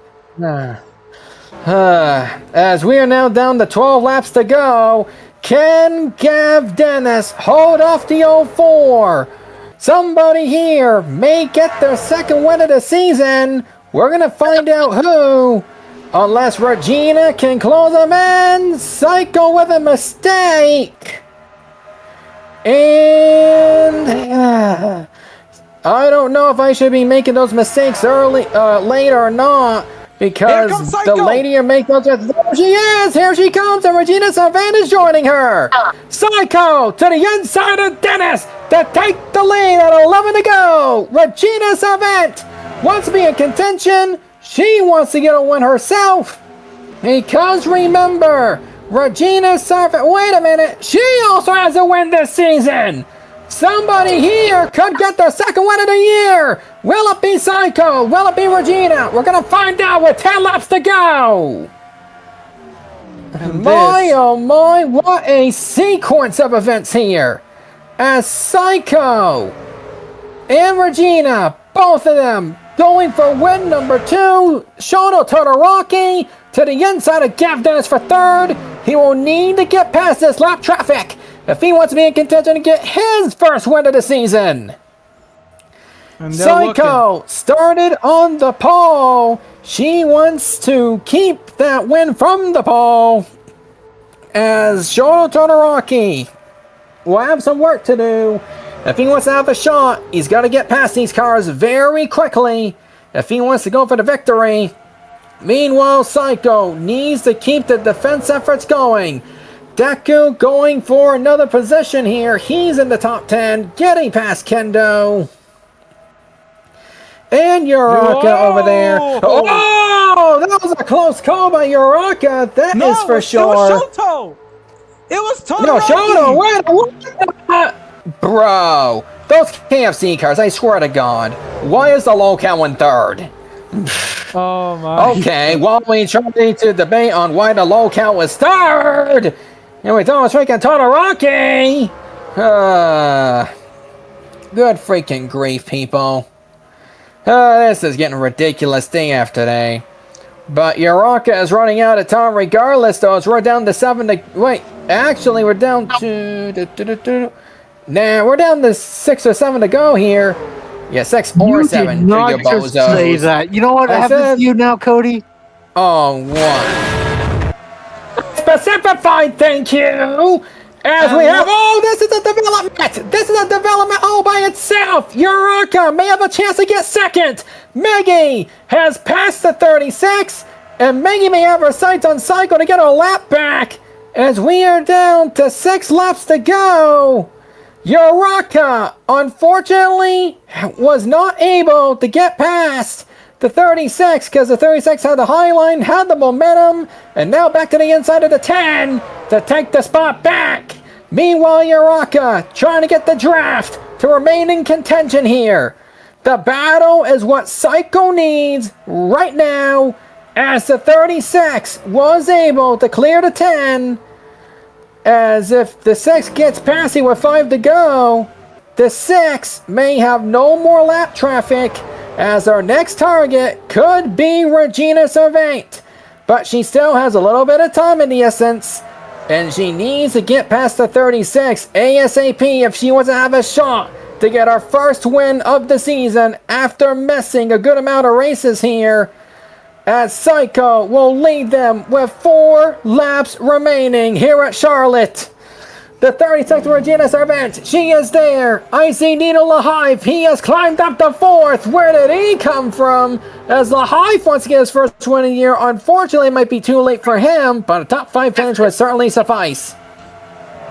Speaker 2: As we are now down to 12 laps to go, can Gav Dennis hold off the 04? Somebody here may get their second win of the season. We're going to find out who. Unless Regina can close them in. Psycho with a mistake. And I don't know if I should be making those mistakes late or not. because
Speaker 3: comes
Speaker 2: the
Speaker 3: Psycho.
Speaker 2: lady in makeup just, there she is, here she comes, and Regina Savant is joining her. Psycho to the inside of Dennis to take the lead at 11 to go. Regina Savant wants to be in contention. She wants to get a win herself. Because remember, Regina Savant, wait a minute, she also has a win this season. Somebody here could get the second win of the year. Will it be Psycho? Will it be Regina? We're going to find out with 10 laps to go.
Speaker 3: And
Speaker 2: My, oh my, what a sequence of events here. As Psycho and Regina, both of them, going for win number 2. Shoto Todoroki to the inside of Gav Dennis for 3rd. He will need to get past this lap traffic if he wants to be in contention to get his first win of the season.
Speaker 3: And
Speaker 2: Psycho started on the pole. She wants to keep that win from the pole. As Shoto Todoroki will have some work to do. If he wants to have a shot, he's got to get past these cars very quickly if he wants to go for the victory. Meanwhile, Psycho needs to keep the defense efforts going. Deku going for another position here. He's in the top 10, getting past Kendo. And Uraka over there. Oh, that was a close call by Uraka. That is for sure.
Speaker 3: It was Shoto. It was Todoroki.
Speaker 2: No, Shoto, what? Bro, those KFC cars, I swear to God. Why is the locale in 3rd?
Speaker 3: Oh my.
Speaker 2: Okay, while we try to debate on why the locale was 3rd, and we thought it was freaking Todoroki. Good freaking grief, people. This is getting ridiculous day after day. But Uraka is running out of time regardless, though, as we're down to 7 to... Wait, actually, we're down to... Nah, we're down to 6 or 7 to go here. Yeah, 6 or 7.
Speaker 8: You did not just say that. You know what happens to you now, Cody?
Speaker 2: Oh, what? Specified, thank you! As we have... Oh, this is a development! This is a development all by itself! Uraka may have a chance to get second! Meggy has passed the 36, and Meggy may have her sights on Psycho to get a lap back! As we are down to 6 laps to go! Uraka, unfortunately, was not able to get past the 36 because the 36 had the high line, had the momentum, and now back to the inside of the 10 to take the spot back. Meanwhile, Uraka trying to get the draft to remain in contention here. The battle is what Psycho needs right now, as the 36 was able to clear the 10. As if the 6 gets passing with 5 to go, the 6 may have no more lap traffic, as our next target could be Regina Savant. But she still has a little bit of time in the essence, and she needs to get past the 36 ASAP if she wants to have a shot to get our first win of the season after missing a good amount of races here. As Psycho will lead them with 4 laps remaining here at Charlotte. The 36th Regina Savant, she is there. Icy Needle Lahive, he has climbed up to 4th. Where did he come from? As Lahive wants to get his first win of the year, unfortunately it might be too late for him, but a top 5 finish would certainly suffice.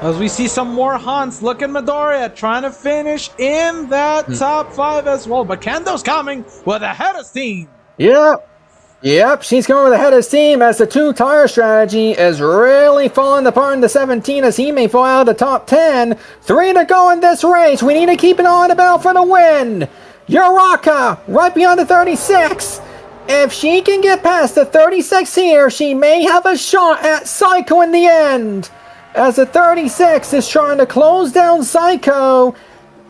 Speaker 3: As we see some more Hunts, look at Midoriya trying to finish in that top 5 as well. But Kendo's coming with a head of steam.
Speaker 2: Yep, she's going with the head of steam as the 2-tire strategy is really falling apart in the 17 as he may fall out of the top 10. 3 to go in this race. We need to keep an eye on the battle for the win. Uraka right beyond the 36. If she can get past the 36 here, she may have a shot at Psycho in the end. As the 36 is trying to close down Psycho,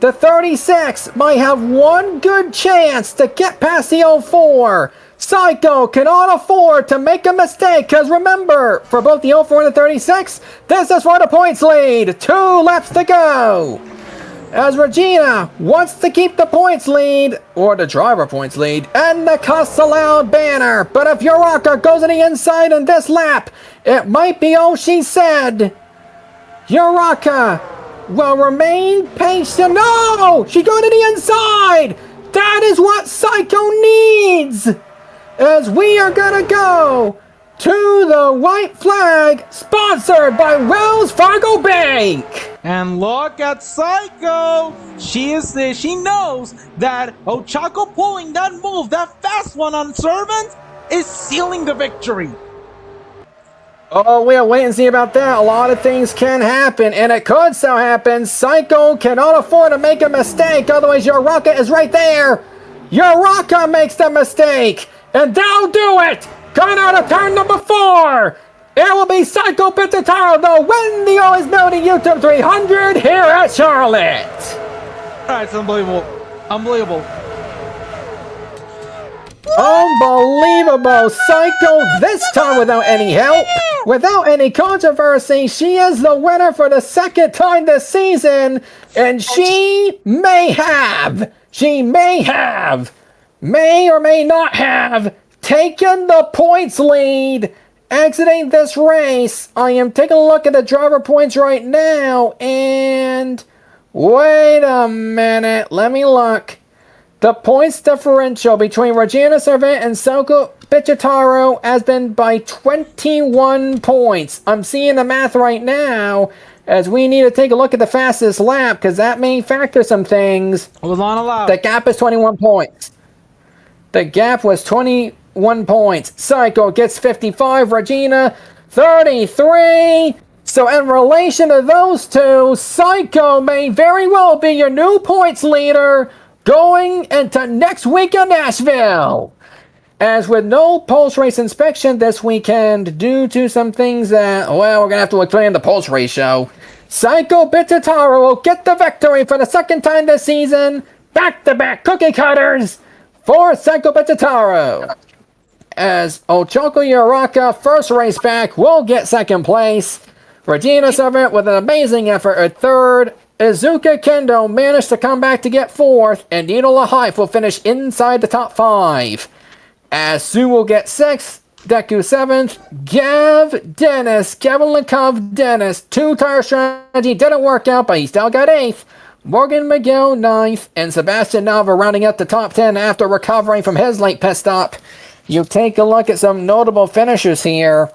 Speaker 2: the 36 might have one good chance to get past the 04. Psycho cannot afford to make a mistake, because remember, for both the 04 and the 36, this is for the points lead. 2 laps to go. As Regina wants to keep the points lead, or the driver points lead, and the costs allowed banner. But if Uraka goes on the inside in this lap, it might be all she said. Uraka will remain patient. No! She going to the inside! That is what Psycho needs! as we are gonna go to the white flag, sponsored by Wells Fargo Bank.
Speaker 3: And look at Psycho. She knows that Ochako pulling that move, that fast one on Servant, is sealing the victory.
Speaker 2: Oh, we'll wait and see about that. A lot of things can happen, and it could so happen Psycho cannot afford to make a mistake, otherwise Uraraka is right there. Uraraka makes the mistake, and they'll do it. Coming out of turn number 4, it will be Psycho Pitataro to win the Always Melody YouTube 300 here at Charlotte.
Speaker 3: Alright, it's unbelievable. Unbelievable.
Speaker 2: Unbelievable. Psycho this time without any help, without any controversy. She is the winner for the second time this season, and she may or may not have taken the points lead exiting this race. I am taking a look at the driver points right now, and wait a minute, let me look. The points differential between Regina Servant and Soko Pichitaro has been by 21 points. I'm seeing the math right now, as we need to take a look at the fastest lap, because that may factor some things.
Speaker 3: Hold on, allowed.
Speaker 2: The gap is 21 points. The gap was 21 points. Psycho gets 55, Regina 33. So in relation to those two, Psycho may very well be your new points leader going into next week in Nashville. As with no Pulse Race inspection this weekend, due to some things that, well, we're going to have to explain the Pulse Race show, Psycho Pitataro will get the victory for the second time this season. Back-to-back cookie cutters for Psycho Pitataro. As Ochako Uraraka, first race back, will get second place. Regina Servant with an amazing effort at third. Izuka Kendo managed to come back to get fourth, and Nino Lahaif will finish inside the top 5. As Sue will get 6th, Deku 7th, Kevin Lekov Dennis, 2-tire strategy didn't work out, but he still got 8th. Morgan McGill 9th, and Sebastian Nava rounding up the top 10 after recovering from his late pit stop. You take a look at some notable finishers here.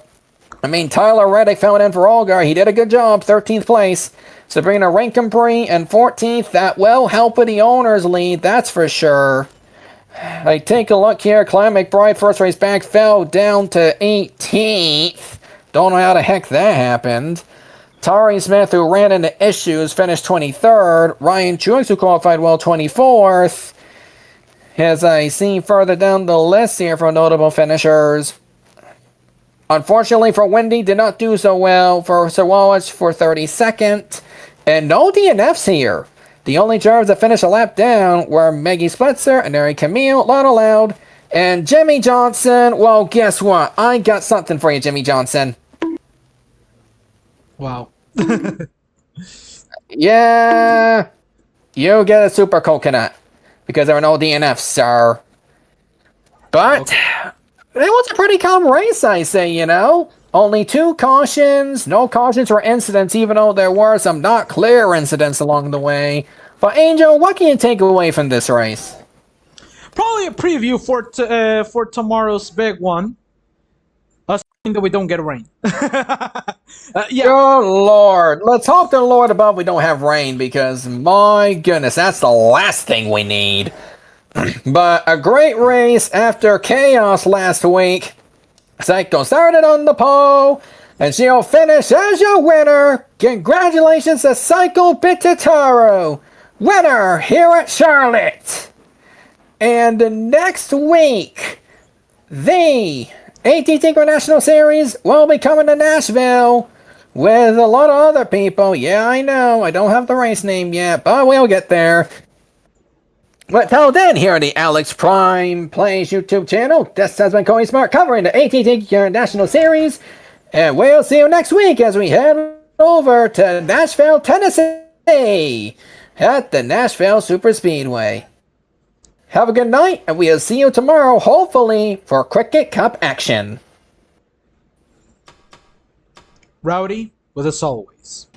Speaker 2: I mean, Tyler Reddick filling in for Olgar. He did a good job, 13th place. Sabrina Rankenpree in 14th. That will help with the owner's lead, that's for sure. I take a look here. Clem McBride, first race back, fell down to 18th. Don't know how the heck that happened. Tari Smith, who ran into issues, finished 23rd. Ryan Truex, who qualified well, 24th. As I see further down the list here for notable finishers. Unfortunately for Wendy, did not do so well. For Sawawich for 32nd. And no DNFs here. The only drivers that finished a lap down were Maggie Splitzer and Eric Camille, not allowed. And Jimmy Johnson, well, guess what? I got something for you, Jimmy Johnson.
Speaker 3: Wow.
Speaker 2: Yeah. You get a super coconut. Because there are no DNFs, sir. But okay. It was a pretty calm race, I say, you know. Only 2 cautions. No cautions or incidents, even though there were some not clear incidents along the way. But Angel, what can you take away from this race?
Speaker 3: Probably a preview for tomorrow's big one. Assuming that we don't get rain. Yeah.
Speaker 2: Oh, Lord. Let's hope to the Lord above we don't have rain, because, my goodness, that's the last thing we need. But a great race after chaos last week. Psycho started on the pole, and she'll finish as your winner. Congratulations to Psycho Pitataro, winner here at Charlotte. And next week, the AT&T International Series will be coming to Nashville with a lot of other people. Yeah, I know, I don't have the race name yet, but we'll get there. But till then, here on the Alex Prime Plays YouTube channel, this has been Cody Smart covering the AT&T International Series, and we'll see you next week as we head over to Nashville, Tennessee, at the Nashville Superspeedway. Have a good night, and we'll see you tomorrow, hopefully, for Cricket Cup action.
Speaker 3: Rowdy, with us always.